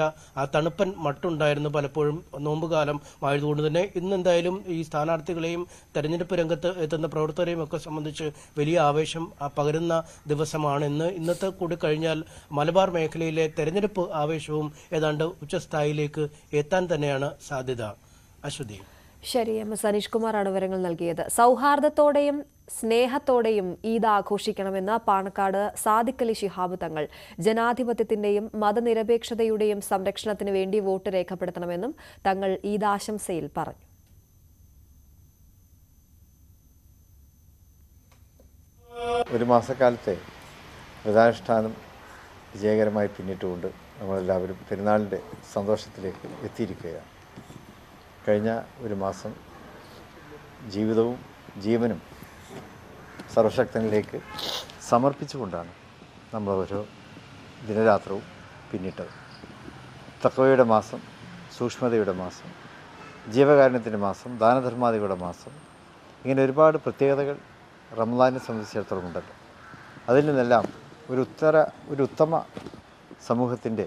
തണുപ്പൻ മട്ടുണ്ടായിരുന്നു പലപ്പോഴും നോമ്പുകാലം ആയതുകൊണ്ട് തന്നെ. ഇന്ന് എന്തായാലും ഈ സ്ഥാനാർത്ഥികളെയും തെരഞ്ഞെടുപ്പ് രംഗത്ത് എത്തുന്ന പ്രവർത്തകരെയും ഒക്കെ സംബന്ധിച്ച് വലിയ ആവേശം പകരുന്ന ദിവസമാണ് ഇന്ന്. ഇന്നത്തെ കൂടി കഴിഞ്ഞാൽ മലബാർ മേഖലയിലെ തെരഞ്ഞെടുപ്പ് ആവേശവും ഏതാണ്ട് ഉച്ചസ്ഥായിലേക്ക് എത്താൻ തന്നെയാണ് സാധ്യത. അശ്വതി. ശരി, എം എസ് അനീഷ് കുമാറാണ് വിവരങ്ങൾ നൽകിയത്. സൗഹാർദ്ദത്തോടെയും സ്നേഹത്തോടെയും ഈദ് ആഘോഷിക്കണമെന്ന് പാണക്കാട് സാദിഖ് അലി ശിഹാബ് തങ്ങൾ. ജനാധിപത്യത്തിന്റെയും മതനിരപേക്ഷതയുടെയും സംരക്ഷണത്തിന് വേണ്ടി വോട്ട് രേഖപ്പെടുത്തണമെന്നും തങ്ങൾ ഈദ് ആശംസയിൽ പറഞ്ഞു. ഒരു മാസക്കാലത്തെ വ്രതാനുഷ്ഠാനം വിജയകരമായി പിന്നിട്ടുകൊണ്ട് നമ്മളെല്ലാവരും പെരുന്നാളിൻ്റെ സന്തോഷത്തിലേക്ക് എത്തിയിരിക്കുകയാണ്. കഴിഞ്ഞ ഒരു മാസം ജീവിതവും ജീവനും സർവശക്തനിലേക്ക് സമർപ്പിച്ചുകൊണ്ടാണ് നമ്മൾ ഓരോ ദിനരാത്രവും പിന്നിട്ടത്. തഖ്വയുടെ മാസം, സൂക്ഷ്മതയുടെ മാസം, ജീവകാരുണ്യത്തിൻ്റെ മാസം, ദാനധർമാദികളുടെ മാസം, ഇങ്ങനെ ഒരുപാട് പ്രത്യേകതകൾ റമദാനെ സംബന്ധിച്ചിടത്തോളം ഉണ്ടല്ലോ. അതിൽ നിന്നെല്ലാം ഒരു ഉത്തമ സമൂഹത്തിൻ്റെ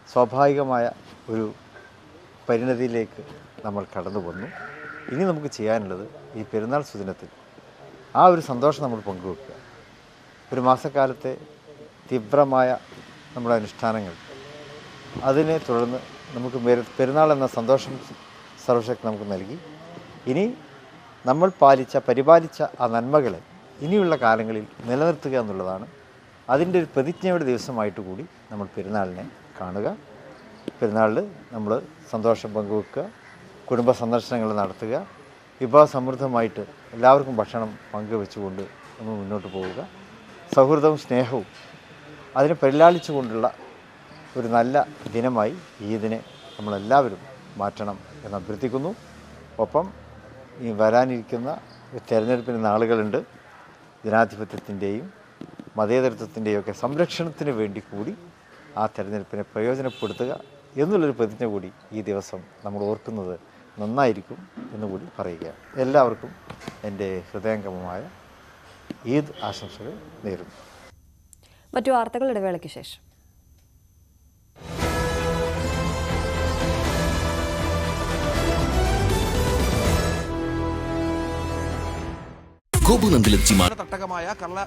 സ്വാഭാവികമായ ഒരു പരിണതിയിലേക്ക് നമ്മൾ കടന്നു വന്നു. ഇനി നമുക്ക് ചെയ്യാനുള്ളത് ഈ പെരുന്നാൾ സുദിനത്തിൽ ആ ഒരു സന്തോഷം നമ്മൾ പങ്കുവെക്കുക. ഒരു മാസക്കാലത്തെ തീവ്രമായ നമ്മുടെ അനുഷ്ഠാനങ്ങൾ, അതിനെ തുടർന്ന് നമുക്ക് പെരുന്നാൾ എന്ന സന്തോഷം സർവശക്തി നമുക്ക് നൽകി. ഇനി നമ്മൾ പരിപാലിച്ച ആ നന്മകളെ ഇനിയുള്ള കാലങ്ങളിൽ നിലനിർത്തുക എന്നുള്ളതാണ്. അതിൻ്റെ ഒരു പ്രതിജ്ഞയുടെ ദിവസമായിട്ട് കൂടി നമ്മൾ പെരുന്നാളിനെ കാണുക. പെരുന്നാളിൽ നമ്മൾ സന്തോഷം പങ്കുവെക്കുക, കുടുംബ സന്ദർശനങ്ങൾ നടത്തുക, വിഭവസമൃദ്ധമായിട്ട് എല്ലാവർക്കും ഭക്ഷണം പങ്കുവെച്ചുകൊണ്ട് നമ്മൾ മുന്നോട്ട് പോവുക. സൗഹൃദവും സ്നേഹവും അതിനെ പരിലാളിച്ചുകൊണ്ടുള്ള ഒരു നല്ല ദിനമായി ഈദിനെ നമ്മളെല്ലാവരും മാറ്റണം എന്ന് അഭ്യർത്ഥിക്കുന്നു. ഒപ്പം ഈ വരാനിരിക്കുന്ന തെരഞ്ഞെടുപ്പിന് നാളുകളുണ്ട്. ജനാധിപത്യത്തിൻ്റെയും മതേതരത്വത്തിൻ്റെയും ഒക്കെ സംരക്ഷണത്തിന് വേണ്ടി കൂടി ആ തെരഞ്ഞെടുപ്പിനെ പ്രയോജനപ്പെടുത്തുക എന്നുള്ളൊരു പ്രതിജ്ഞ കൂടി ഈ ദിവസം നമ്മൾ ഓർക്കുന്നത് നന്നായിരിക്കും എന്നുകൂടി പറയുക. എല്ലാവർക്കും എൻ്റെ ഹൃദയംഗമമായ ഈദ് ആശംസകൾ നേരുന്നു. മറ്റു വാർത്തകൾ ഇടവേളയ്ക്ക് ശേഷം. തട്ടകമായ കള്ള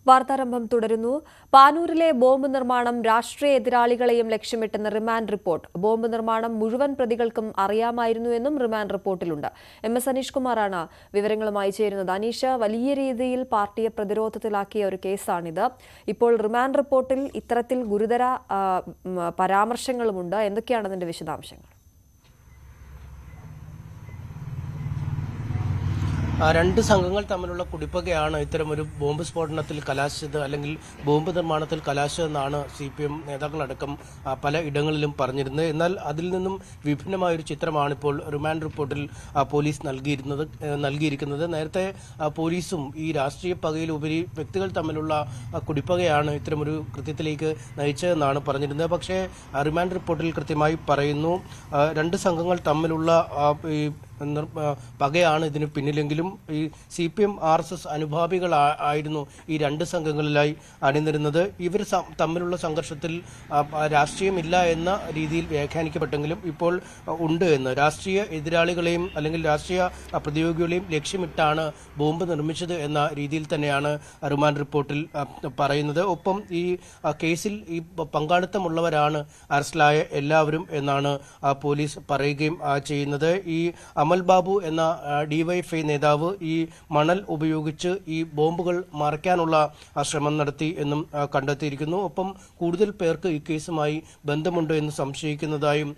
വാർത്താരംഭം തുടരുന്നു. പാനൂരിലെ ബോംബ് നിർമ്മാണം രാഷ്ട്രീയ എതിരാളികളെയും ലക്ഷ്യമിട്ടെന്ന് റിമാൻഡ് റിപ്പോർട്ട്. ബോംബ് നിർമ്മാണം മുഴുവൻ പ്രതികൾക്കും അറിയാമായിരുന്നുവെന്നും റിമാൻഡ് റിപ്പോർട്ടിലുണ്ട്. MS അനീഷ് കുമാറാണ് വിവരങ്ങളുമായി ചേരുന്നത്. അനീഷ്, വലിയ രീതിയിൽ പാർട്ടിയെ പ്രതിരോധത്തിലാക്കിയ ഒരു കേസാണിത്. ഇപ്പോൾ റിമാൻഡ് റിപ്പോർട്ടിൽ ഇത്തരത്തിൽ ഗുരുതര പരാമർശങ്ങളുമുണ്ട്. എന്തൊക്കെയാണ് അതിന്റെ വിശദാംശങ്ങൾ? രണ്ട് സംഘങ്ങൾ തമ്മിലുള്ള കുടിപ്പകയാണ് ഇത്തരമൊരു ബോംബ് സ്ഫോടനത്തിൽ കലാശിച്ചത്, അല്ലെങ്കിൽ ബോംബ് നിർമ്മാണത്തിൽ കലാശിച്ചതെന്നാണ് CPM നേതാക്കളടക്കം പല ഇടങ്ങളിലും പറഞ്ഞിരുന്നത്. എന്നാൽ അതിൽ നിന്നും വിഭിന്നമായൊരു ചിത്രമാണ് ഇപ്പോൾ റിമാൻഡ് റിപ്പോർട്ടിൽ പോലീസ് നൽകിയിരിക്കുന്നത്. നേരത്തെ പോലീസും ഈ രാഷ്ട്രീയ പകയിലുപരി വ്യക്തികൾ തമ്മിലുള്ള കുടിപ്പകയാണ് ഇത്തരമൊരു കൃത്യത്തിലേക്ക് നയിച്ചതെന്നാണ് പറഞ്ഞിരുന്നത്. പക്ഷേ റിമാൻഡ് റിപ്പോർട്ടിൽ കൃത്യമായി പറയുന്നു, രണ്ട് സംഘങ്ങൾ തമ്മിലുള്ള ഈ പകയാണ് ഇതിന് പിന്നിലെങ്കിലും ഈ CPM RSS അനുഭാവികളായിരുന്നു ഈ രണ്ട് സംഘങ്ങളിലായി അണിനിരുന്നത്. ഇവർ തമ്മിലുള്ള സംഘർഷത്തിൽ രാഷ്ട്രീയമില്ല എന്ന രീതിയിൽ വ്യാഖ്യാനിക്കപ്പെട്ടെങ്കിലും ഇപ്പോൾ ഉണ്ട് എന്ന്. രാഷ്ട്രീയ എതിരാളികളെയും അല്ലെങ്കിൽ രാഷ്ട്രീയ പ്രതിയോഗികളെയും ലക്ഷ്യമിട്ടാണ് ബോംബ് നിർമ്മിച്ചത് എന്ന രീതിയിൽ തന്നെയാണ് റിമാൻഡ് റിപ്പോർട്ടിൽ പറയുന്നത്. ഒപ്പം ഈ കേസിൽ ഈ പങ്കാളിത്തമുള്ളവരാണ് അറസ്റ്റിലായ എല്ലാവരും എന്നാണ് പോലീസ് പറയുകയും ചെയ്യുന്നത്. ഈ അമൽ ബാബു എന്ന DYFI നേതാവ് ഈ മണൽ ഉപയോഗിച്ച് ഈ ബോംബുകൾ മറയ്ക്കാനുള്ള ശ്രമം നടത്തി എന്നും കണ്ടെത്തിയിരിക്കുന്നു. ഒപ്പം കൂടുതൽ പേർക്ക് ഈ കേസുമായി ബന്ധമുണ്ട് എന്ന് സംശയിക്കുന്നതായും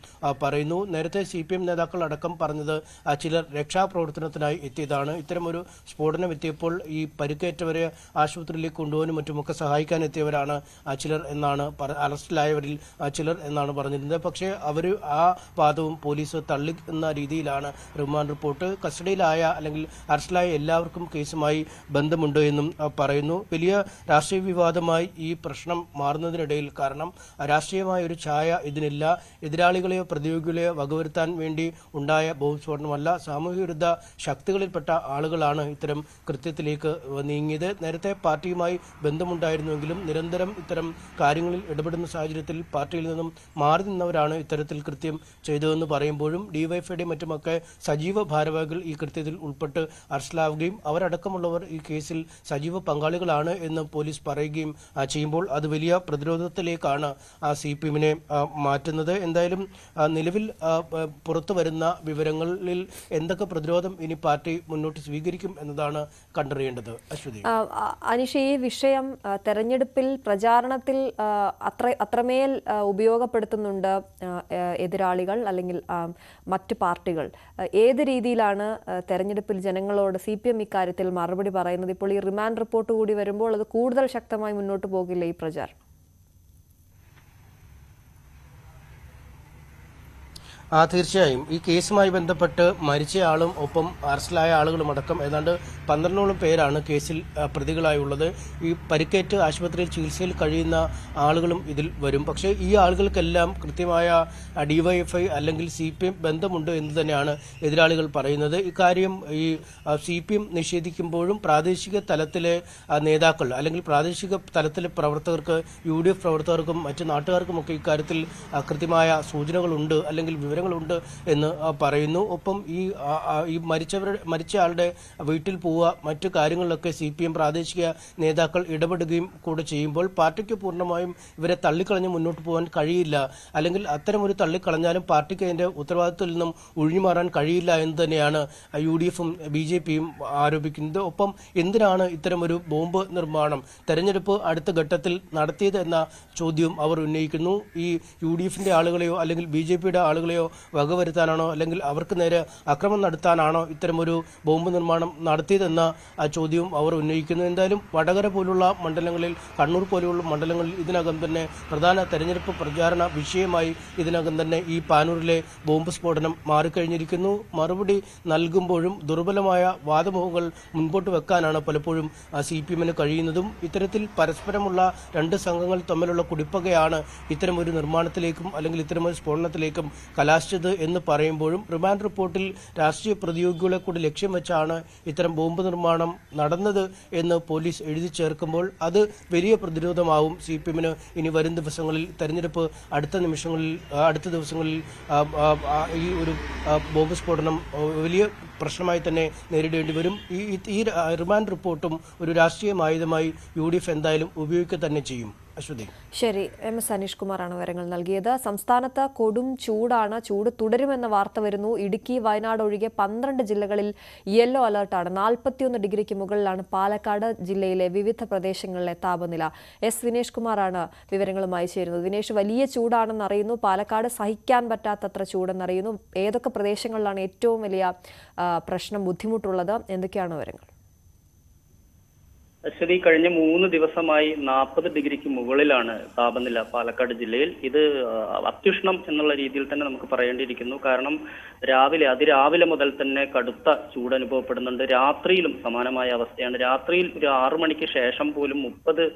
പറയുന്നു. നേരത്തെ CPM നേതാക്കൾ അടക്കം പറഞ്ഞത് ചിലർ രക്ഷാപ്രവർത്തനത്തിനായി എത്തിയതാണ്. ഇത്തരമൊരു സ്ഫോടനം എത്തിയപ്പോൾ ഈ പരിക്കേറ്റവരെ ആശുപത്രിയിലേക്ക് കൊണ്ടുപോകാനും മറ്റുമൊക്കെ സഹായിക്കാൻ എത്തിയവരാണ് ചിലർ എന്നാണ് അറസ്റ്റിലായവരിൽ ചിലർ എന്നാണ് പറഞ്ഞിരുന്നത്. പക്ഷേ അവർ ആ വാദവും പോലീസ് തള്ളി എന്ന രീതിയിലാണ് റിമാൻഡ് റിപ്പോർട്ട്. കസ്റ്റഡിയിലായ അല്ലെങ്കിൽ അറസ്റ്റിലായ എല്ലാവർക്കും കേസുമായി ബന്ധമുണ്ട് എന്നും പറയുന്നു. വലിയ രാഷ്ട്രീയ വിവാദമായി ഈ പ്രശ്നം മാറുന്നതിനിടയിൽ, കാരണം രാഷ്ട്രീയമായ ഒരു ഛായ ഇതിനില്ല, എതിരാളികളെയോ പ്രതിയോഗികളെയോ വകവരുത്താൻ വേണ്ടി ഉണ്ടായ ബോംബ് സ്ഫോടനമല്ല, സാമൂഹ്യ വിരുദ്ധ ശക്തികളിൽപ്പെട്ട ആളുകളാണ് ഇത്തരം കൃത്യത്തിലേക്ക് നീങ്ങിയത്. നേരത്തെ പാർട്ടിയുമായി ബന്ധമുണ്ടായിരുന്നുവെങ്കിലും നിരന്തരം ഇത്തരം കാര്യങ്ങളിൽ ഇടപെടുന്ന സാഹചര്യത്തിൽ പാർട്ടിയിൽ നിന്നും മാറി നിന്നവരാണ് ഇത്തരത്തിൽ കൃത്യം ചെയ്തതെന്ന് പറയുമ്പോഴും DYFIയുടെ മറ്റുമൊക്കെ സജീവ ഭാരവാഹികൾ ഈ കൃത്യത്തിൽ ഉൾപ്പെട്ട് അറസ്റ്റിലാവുകയും അവരടക്കമുള്ളവർ ഈ കേസിൽ സജീവ പങ്കാളികളാണ് എന്ന് പോലീസ് പറയുകയും ചെയ്യുമ്പോൾ അത് വലിയ പ്രതിരോധത്തിലേക്കാണ് CPMനെ മാറ്റുന്നത്. എന്തായാലും നിലവിൽ പുറത്തു വരുന്ന വിവരങ്ങളിൽ എന്തൊക്കെ പ്രതിരോധം ഇനി പാർട്ടി മുന്നോട്ട് സ്വീകരിക്കും എന്നതാണ് കണ്ടറിയേണ്ടത്. അശ്വതി. അനീഷ്, ഈ വിഷയം തെരഞ്ഞെടുപ്പിൽ പ്രചാരണത്തിൽ അത്രമേൽ ഉപയോഗപ്പെടുത്തുന്നുണ്ട് എതിരാളികൾ അല്ലെങ്കിൽ മറ്റ് പാർട്ടികൾ. ഏത് രീതിയിലാണ് തെരഞ്ഞെടുപ്പിൽ ജനങ്ങളോട് CPM ഇക്കാര്യത്തിൽ മറുപടി പറയുന്നത്? ഇപ്പോൾ ഈ റിമാൻഡ് റിപ്പോർട്ട് കൂടി വരുമ്പോൾ അത് കൂടുതൽ ശക്തമായി മുന്നോട്ട് പോകില്ല ഈ പ്രചാരണം? തീർച്ചയായും ഈ കേസുമായി ബന്ധപ്പെട്ട് മരിച്ചയാളും ഒപ്പം അറസ്റ്റിലായ ആളുകളും അടക്കം ഏതാണ്ട് 12ഓളം പേരാണ് കേസിൽ പ്രതികളായുള്ളത്. ഈ പരിക്കേറ്റ് ആശുപത്രിയിൽ ചികിത്സയിൽ കഴിയുന്ന ആളുകളും ഇതിൽ വരും. പക്ഷേ ഈ ആളുകൾക്കെല്ലാം കൃത്യമായ DYFI അല്ലെങ്കിൽ CPM ബന്ധമുണ്ട് എന്ന് തന്നെയാണ് എതിരാളികൾ പറയുന്നത്. ഇക്കാര്യം ഈ CPM നിഷേധിക്കുമ്പോഴും പ്രാദേശിക തലത്തിലെ നേതാക്കൾ അല്ലെങ്കിൽ പ്രാദേശിക തലത്തിലെ പ്രവർത്തകർക്ക്, UDF പ്രവർത്തകർക്കും മറ്റ് നാട്ടുകാർക്കുമൊക്കെ ഇക്കാര്യത്തിൽ കൃത്യമായ സൂചനകളുണ്ട് അല്ലെങ്കിൽ വിവരങ്ങൾ വിവരങ്ങളുണ്ട് എന്ന് പറയുന്നു. ഒപ്പം ഈ മരിച്ചയാളുടെ വീട്ടിൽ പോവുക, മറ്റു കാര്യങ്ങളിലൊക്കെ CPM പ്രാദേശിക നേതാക്കൾ ഇടപെടുകയും കൂടെ ചെയ്യുമ്പോൾ പാർട്ടിക്ക് പൂർണ്ണമായും ഇവരെ തള്ളിക്കളഞ്ഞ് മുന്നോട്ട് പോകാൻ കഴിയില്ല. അല്ലെങ്കിൽ അത്തരമൊരു തള്ളിക്കളഞ്ഞാലും പാർട്ടിക്ക് അതിന്റെ ഉത്തരവാദിത്തത്തിൽ നിന്നും ഒഴിഞ്ഞുമാറാൻ കഴിയില്ല എന്ന് തന്നെയാണ് UDFും BJPയും ആരോപിക്കുന്നത്. ഒപ്പം എന്തിനാണ് ഇത്തരമൊരു ബോംബ് നിർമ്മാണം തെരഞ്ഞെടുപ്പ് അടുത്ത ഘട്ടത്തിൽ നടത്തിയത് എന്ന ചോദ്യവും അവർ ഉന്നയിക്കുന്നു. ഈ UDFിന്റെ ആളുകളെയോ അല്ലെങ്കിൽ BJPയുടെ ആളുകളെയോ വകവരുത്താനാണോ അല്ലെങ്കിൽ അവർക്ക് നേരെ അക്രമം നടത്താനാണോ ഇത്തരമൊരു ബോംബ് നിർമ്മാണം നടത്തിയതെന്ന ചോദ്യവും അവർ ഉന്നയിക്കുന്നു. എന്തായാലും വടകര പോലുള്ള മണ്ഡലങ്ങളിൽ, കണ്ണൂർ പോലെയുള്ള മണ്ഡലങ്ങളിൽ ഇതിനകം തന്നെ പ്രധാന തെരഞ്ഞെടുപ്പ് പ്രചാരണ വിഷയമായി ഇതിനകം തന്നെ ഈ പാനൂരിലെ ബോംബ് സ്ഫോടനം മാറിക്കഴിഞ്ഞിരിക്കുന്നു. മറുപടി നൽകുമ്പോഴും ദുർബലമായ വാദമുഖങ്ങൾ മുൻപോട്ട് വെക്കാനാണ് പലപ്പോഴും CPMന് കഴിയുന്നതും. ഇത്തരത്തിൽ പരസ്പരമുള്ള രണ്ട് സംഘങ്ങൾ തമ്മിലുള്ള കുടിപ്പകയാണ് ഇത്തരമൊരു നിർമ്മാണത്തിലേക്കും അല്ലെങ്കിൽ ഇത്തരമൊരു സ്ഫോടനത്തിലേക്കും കലാശിച്ചത് എന്ന് പറയുമ്പോഴും റിമാൻഡ് റിപ്പോർട്ടിൽ രാഷ്ട്രീയ പ്രതിയോഗികളെ കൂടി ലക്ഷ്യം വെച്ചാണ് ഇത്തരം ബോംബ് നിർമ്മാണം നടന്നത് എന്ന് പോലീസ് എഴുതി ചേർക്കുമ്പോൾ അത് വലിയ പ്രതിരോധമാവും CPMന് ഇനി വരും ദിവസങ്ങളിൽ, തെരഞ്ഞെടുപ്പ് അടുത്ത ദിവസങ്ങളിൽ ഈ ഒരു ബോംബ് സ്ഫോടനം വലിയ പ്രശ്നമായി തന്നെ നേരിടേണ്ടി വരും. ഈ റിമാൻഡ് റിപ്പോർട്ടും ഒരു രാഷ്ട്രീയ ആയുധമായി UDF എന്തായാലും ഉപയോഗിക്കുക തന്നെ ചെയ്യും. അശ്വതി. ശരി, MS അനീഷ് കുമാറാണ് വിവരങ്ങൾ നൽകിയത്. സംസ്ഥാനത്ത് കൊടും ചൂടാണ്. ചൂട് തുടരുമെന്ന വാർത്ത വരുന്നു. ഇടുക്കി, വയനാട് ഒഴികെ 12 ജില്ലകളിൽ യെല്ലോ അലർട്ടാണ്. 41 ഡിഗ്രിക്ക് മുകളിലാണ് പാലക്കാട് ജില്ലയിലെ വിവിധ പ്രദേശങ്ങളിലെ താപനില. വിനേഷ് കുമാറാണ് വിവരങ്ങളുമായി ചേരുന്നത്. വിനേഷ്, വലിയ ചൂടാണെന്ന് അറിയുന്നു. പാലക്കാട് സഹിക്കാൻ പറ്റാത്തത്ര ചൂടെന്നറിയുന്നു. ഏതൊക്കെ പ്രദേശങ്ങളിലാണ് ഏറ്റവും വലിയ പ്രശ്നം, ബുദ്ധിമുട്ടുള്ളത്? എന്തൊക്കെയാണ് വിവരങ്ങൾ? അശ്വതി, കഴിഞ്ഞ 3 ദിവസമായി 40 ഡിഗ്രിക്ക് മുകളിലാണ് താപനില പാലക്കാട് ജില്ലയിൽ. ഇത് അത്യുഷ്ണം എന്നുള്ള രീതിയിൽ തന്നെ നമുക്ക് പറയേണ്ടിയിരിക്കുന്നു. കാരണം അതിരാവിലെ മുതൽ തന്നെ കടുത്ത ചൂട് അനുഭവപ്പെടുന്നുണ്ട്. രാത്രിയിലും സമാനമായ അവസ്ഥയാണ്. രാത്രിയിൽ ഒരു 6 മണിക്ക് ശേഷം പോലും 30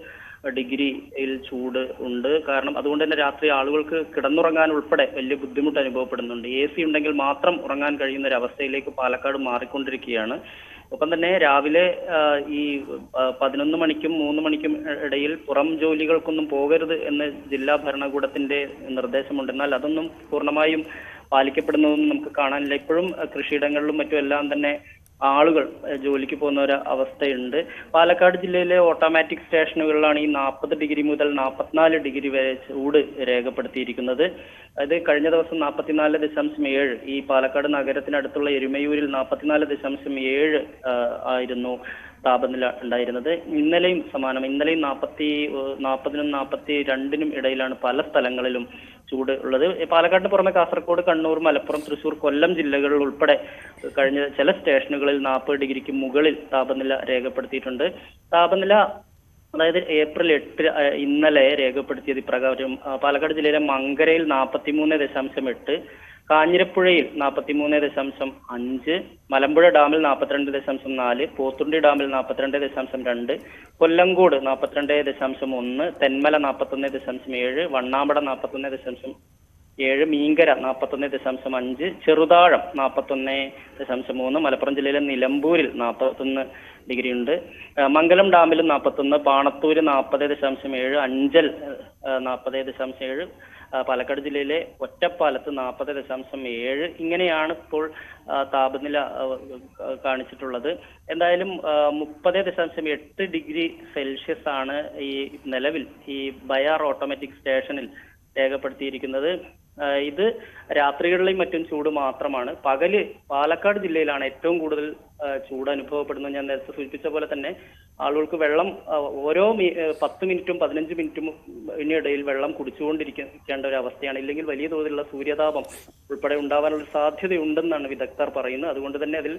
ഡിഗ്രിയിൽ ചൂട് ഉണ്ട്. കാരണം അതുകൊണ്ട് തന്നെ രാത്രി ആളുകൾക്ക് കിടന്നുറങ്ങാൻ ഉൾപ്പെടെ വലിയ ബുദ്ധിമുട്ട് അനുഭവപ്പെടുന്നുണ്ട്. AC ഉണ്ടെങ്കിൽ മാത്രം ഉറങ്ങാൻ കഴിയുന്ന ഒരു അവസ്ഥയിലേക്ക് പാലക്കാട് മാറിക്കൊണ്ടിരിക്കുകയാണ്. ഒപ്പം തന്നെ രാവിലെ ഈ 11 മണിക്കും 3 മണിക്കും ഇടയിൽ പുറം ജോലികൾക്കൊന്നും പോകരുത് എന്ന് ജില്ലാ ഭരണകൂടത്തിന്റെ നിർദ്ദേശമുണ്ട്. എന്നാൽ അതൊന്നും പൂർണ്ണമായും പാലിക്കപ്പെടുന്നതൊന്നും നമുക്ക് കാണാനില്ല. ഇപ്പോഴും കൃഷിയിടങ്ങളിലും മറ്റും എല്ലാം തന്നെ ആളുകൾ ജോലിക്ക് പോകുന്ന ഒരു അവസ്ഥയുണ്ട്. പാലക്കാട് ജില്ലയിലെ ഓട്ടോമാറ്റിക് സ്റ്റേഷനുകളിലാണ് ഈ 40 ഡിഗ്രി മുതൽ 44 ഡിഗ്രി വരെ ചൂട് രേഖപ്പെടുത്തിയിരിക്കുന്നത്. അത് കഴിഞ്ഞ ദിവസം 44.7, ഈ പാലക്കാട് നഗരത്തിനടുത്തുള്ള എരുമയൂരിൽ 44.7 ആയിരുന്നു താപനില ഉണ്ടായിരുന്നത്. ഇന്നലെയും സമാനം. ഇന്നലെയും 40നും 42നും ഇടയിലാണ് പല സ്ഥലങ്ങളിലും ചൂട് ഉള്ളത്. പാലക്കാടിന് പുറമെ കാസർഗോഡ്, കണ്ണൂർ, മലപ്പുറം, തൃശൂർ, കൊല്ലം ജില്ലകളിൽ ഉൾപ്പെടെ കഴിഞ്ഞ ചില സ്റ്റേഷനുകളിൽ 40 ഡിഗ്രിക്ക് മുകളിൽ താപനില രേഖപ്പെടുത്തിയിട്ടുണ്ട്. താപനില അതായത് ഏപ്രിൽ 8 ഇന്നലെ രേഖപ്പെടുത്തിയത് ഇപ്രകാരം: പാലക്കാട് ജില്ലയിലെ മങ്കരയിൽ 43.8, കാഞ്ഞിരപ്പുഴയിൽ 43.5, മലമ്പുഴ ഡാമിൽ 42.4, പോത്തുണ്ടി ഡാമിൽ 42.2, കൊല്ലങ്കോട് 42.1, തെന്മല 41.7, വണ്ണാമ്പട 41.7, മീങ്കര 41.5, ചെറുതാഴം 41.3, മലപ്പുറം ജില്ലയിലെ നിലമ്പൂരിൽ 41 ഡിഗ്രി ഉണ്ട്. മംഗലം ഡാമിൽ 41, പാണത്തൂര് 40.7, അഞ്ചൽ 40.7, പാലക്കാട് ജില്ലയിലെ ഒറ്റപ്പാലത്ത് 40.7. ഇങ്ങനെയാണ് ഇപ്പോൾ താപനില കാണിച്ചിട്ടുള്ളത്. എന്തായാലും 30.8 ഡിഗ്രി സെൽഷ്യസ് ആണ് ഈ നിലവിൽ ഈ ബയാർ ഓട്ടോമാറ്റിക് സ്റ്റേഷനിൽ രേഖപ്പെടുത്തിയിരിക്കുന്നത്. ഇത് രാത്രികളിലെയും മറ്റും ചൂട് മാത്രമാണ്. പകല് പാലക്കാട് ജില്ലയിലാണ് ഏറ്റവും കൂടുതൽ ചൂട് അനുഭവപ്പെടുന്നത്. ഞാൻ നേരത്തെ സൂചിപ്പിച്ച പോലെ തന്നെ ആളുകൾക്ക് വെള്ളം ഓരോ 10 മിനിറ്റും 15 മിനിറ്റും ഇടയിൽ വെള്ളം കുടിച്ചുകൊണ്ടിരിക്കേണ്ട ഒരു അവസ്ഥയാണ്. ഇല്ലെങ്കിൽ വലിയ തോതിലുള്ള സൂര്യതാപം ഉൾപ്പെടെ ഉണ്ടാവാനുള്ള സാധ്യതയുണ്ടെന്നാണ് വിദഗ്ധർ പറയുന്നത്. അതുകൊണ്ട് തന്നെ അതിൽ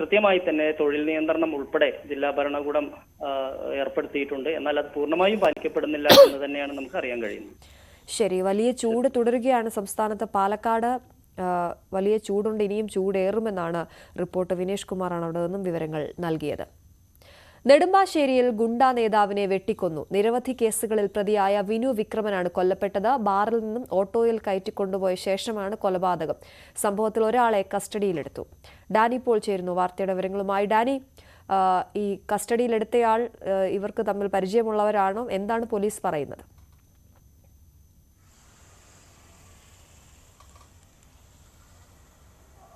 കൃത്യമായി തന്നെ തൊഴിൽ നിയന്ത്രണം ഉൾപ്പെടെ ജില്ലാ ഭരണകൂടം ഏർപ്പെടുത്തിയിട്ടുണ്ട്. എന്നാൽ അത് പൂർണ്ണമായും പാലിക്കപ്പെടുന്നില്ല എന്ന് തന്നെയാണ് നമുക്ക് അറിയാൻ കഴിയുന്നത്. ശരി, വലിയ ചൂട് തുടരുകയാണ് സംസ്ഥാനത്ത്. പാലക്കാട് വലിയ ചൂടുണ്ട്, ഇനിയും ചൂടേറുമെന്നാണ് റിപ്പോർട്ട്. വിനേഷ് കുമാറാണ് അവിടെ നിന്നും വിവരങ്ങൾ നൽകിയത്. നെടുമ്പാശ്ശേരിയിൽ ഗുണ്ടാ നേതാവിനെ വെട്ടിക്കൊന്നു. നിരവധി കേസുകളിൽ പ്രതിയായ വിനു വിക്രമനാണ് കൊല്ലപ്പെട്ടത്. ബാറിൽ നിന്നും ഓട്ടോയിൽ കയറ്റിക്കൊണ്ടുപോയ ശേഷമാണ് കൊലപാതകം. സംഭവത്തിൽ ഒരാളെ കസ്റ്റഡിയിലെടുത്തു. ഡാനി പോൾ ചേരുന്നു വാർത്തയുടെ വിവരങ്ങളുമായി. ഡാനി, ഈ കസ്റ്റഡിയിലെടുത്തയാൾ ഇവർക്ക് തമ്മിൽ പരിചയമുള്ളവരാണോ? എന്താണ് പോലീസ് പറയുന്നത്?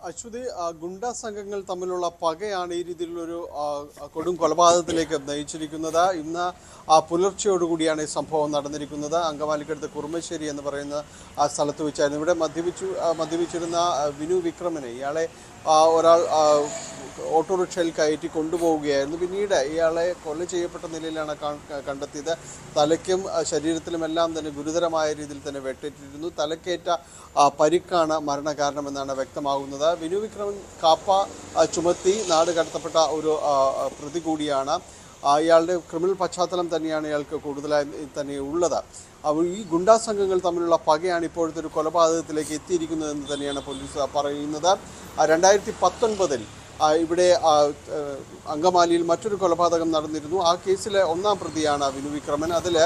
അശ്വതി, ഗുണ്ടാ സംഘങ്ങൾ തമ്മിലുള്ള പകയാണ് ഈ രീതിയിലുള്ളൊരു കൊടും കൊലപാതകത്തിലേക്ക് നയിച്ചിരിക്കുന്നത്. ഇന്ന് പുലർച്ചയോടുകൂടിയാണ് ഈ സംഭവം നടന്നിരിക്കുന്നത്. അങ്കമാലിക്കടുത്ത് കുറുമശ്ശേരി എന്ന് പറയുന്ന ആ സ്ഥലത്ത് വെച്ചായിരുന്നു. ഇവിടെ മദ്യപിച്ചിരുന്ന വിനു വിക്രമനെ ഇയാളെ ഒരാൾ ഓട്ടോറിക്ഷയിൽ കയറ്റി കൊണ്ടുപോവുകയായിരുന്നു. പിന്നീട് ഇയാളെ കൊല ചെയ്യപ്പെട്ട നിലയിലാണ് കണ്ടെത്തിയത്. തലയ്ക്കും ശരീരത്തിലുമെല്ലാം തന്നെ ഗുരുതരമായ രീതിയിൽ തന്നെ വെട്ടേറ്റിരുന്നു. തലക്കേറ്റ പരിക്കാണ് മരണകാരണമെന്നാണ് വ്യക്തമാകുന്നത്. വിനു വിക്രമൻ കാപ്പ ചുമത്തി നാട് കടത്തപ്പെട്ട ഒരു പ്രതി കൂടിയാണ്. ഇയാളുടെ ക്രിമിനൽ പശ്ചാത്തലം തന്നെയാണ് ഇയാൾക്ക് കൂടുതലായി തന്നെ ഉള്ളത്. ഈ ഗുണ്ടാ സംഘങ്ങൾ തമ്മിലുള്ള പകയാണ് ഇപ്പോഴത്തെ ഒരു കൊലപാതകത്തിലേക്ക് എത്തിയിരിക്കുന്നതെന്ന് തന്നെയാണ് പോലീസ് പറയുന്നത്. 2019 ഇവിടെ അങ്കമാലിയിൽ മറ്റൊരു കൊലപാതകം നടന്നിരുന്നു. ആ കേസിലെ ഒന്നാം പ്രതിയാണ് വിനു വിക്രമൻ. അതിൽ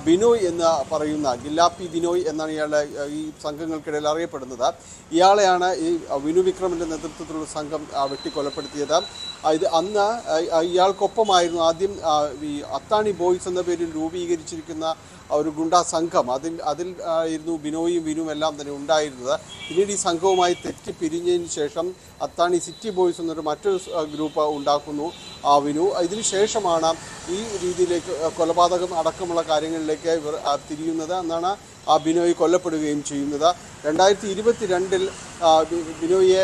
ബിനോയ് എന്ന് പറയുന്ന ഗില്ലാപ്പി ബിനോയ് എന്നാണ് ഇയാളുടെ ഈ സംഘങ്ങൾക്കിടയിൽ അറിയപ്പെടുന്നത്. ഇയാളെയാണ് ഈ വിനു വിക്രമൻ്റെ നേതൃത്വത്തിലുള്ള സംഘം വെട്ടിക്കൊലപ്പെടുത്തിയത്. ഇത് അന്ന് ഇയാൾക്കൊപ്പമായിരുന്നു ആദ്യം ഈ അത്താണി ബോയ്സ് എന്ന പേരിൽ രൂപീകരിച്ചിരിക്കുന്ന ഒരു ഗുണ്ടാ സംഘം. അതിൽ ആയിരുന്നു ബിനോയും വിനുവും എല്ലാം തന്നെ ഉണ്ടായിരുന്നത്. പിന്നീട് ഈ സംഘവുമായി തെറ്റി പിരിഞ്ഞതിന് ശേഷം അത്താണി സിറ്റി ബോയ്സ് എന്നൊരു മറ്റൊരു ഗ്രൂപ്പ് ഉണ്ടാക്കുന്നു വിനു. ഇതിന് ശേഷമാണ് ഈ രീതിയിലേക്ക് കൊലപാതകം അടക്കമുള്ള കാര്യങ്ങളിലേക്ക് ഇവർ തിരിയുന്നത് എന്നാണ് ബിനോയ് കൊല്ലപ്പെടുകയും ചെയ്യുന്നത്. 2022 ബിനോയെ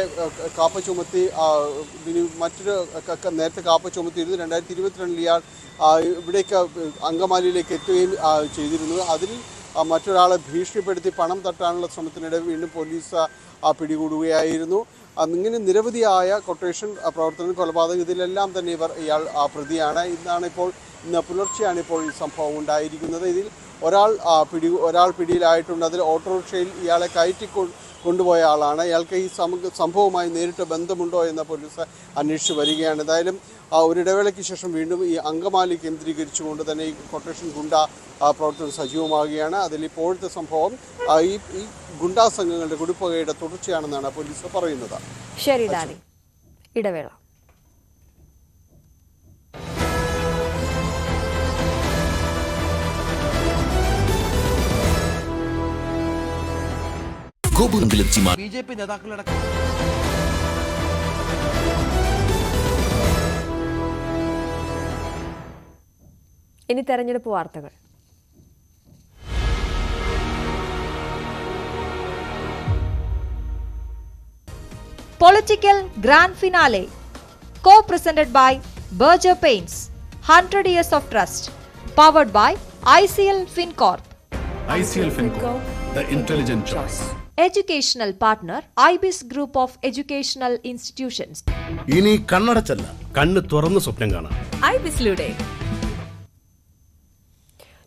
കാപ്പ ചുമത്തി മറ്റൊരു നേരത്തെ കാപ്പ ചുമത്തിയിരുന്നു. 2022 ഇയാൾ ഇവിടേക്ക് അങ്കമാലിയിലേക്ക് എത്തുകയും ചെയ്തിരുന്നു. അതിൽ മറ്റൊരാളെ ഭീഷണിപ്പെടുത്തി പണം തട്ടാനുള്ള ശ്രമത്തിനിടെ വീണ്ടും പോലീസ് പിടികൂടുകയായിരുന്നു. ഇങ്ങനെ നിരവധിയായ കൊട്ടേഷൻ പ്രവർത്തനം, കൊലപാതകം, ഇതിലെല്ലാം തന്നെ ഇയാൾ പ്രതിയാണ്. ഇന്ന് പുലർച്ചെയാണ് ഇപ്പോൾ ഈ സംഭവം ഉണ്ടായിരിക്കുന്നത്. ഇതിൽ ഒരാൾ പിടിയിലായിട്ടുണ്ട്. അതിൽ ഓട്ടോറിക്ഷയിൽ ഇയാളെ കയറ്റി കൊണ്ടുപോയ ആളാണ്. ഇയാൾക്ക് ഈ സംഭവവുമായി നേരിട്ട് ബന്ധമുണ്ടോ എന്ന് പോലീസ് അന്വേഷിച്ച് വരികയാണ്. എന്തായാലും ഒരിടവേളയ്ക്ക് ശേഷം വീണ്ടും ഈ അങ്കമാലി കേന്ദ്രീകരിച്ചുകൊണ്ട് തന്നെ ഈ കൊട്ടേഷൻ ഗുണ്ടാ പ്രവർത്തനം സജീവമാകുകയാണ്. അതിൽ ഇപ്പോഴത്തെ സംഭവം ഈ ഗുണ്ടാ സംഘങ്ങളുടെ കുടിപ്പകയുടെ തുടർച്ചയാണെന്നാണ് പോലീസ് പറയുന്നത്. ശരി ഡാനി, ഇടവേള. ബിജെപി നേതാക്കളടക്കം ഇനി തെരഞ്ഞെടുപ്പ് വാർത്തകൾ. Political Grand Finale, co-presented by Berger Paints, 100 years of trust, powered by ICL FinCorp. ICL FinCorp, the intelligent choice. Educational partner, IBIS Group of Educational Institutions. ഇനി കണ്ണടച്ചല്ല, കണ്ണ് തുറന്ന് സ്വപ്നം കാണാം. IBISലൂടെ.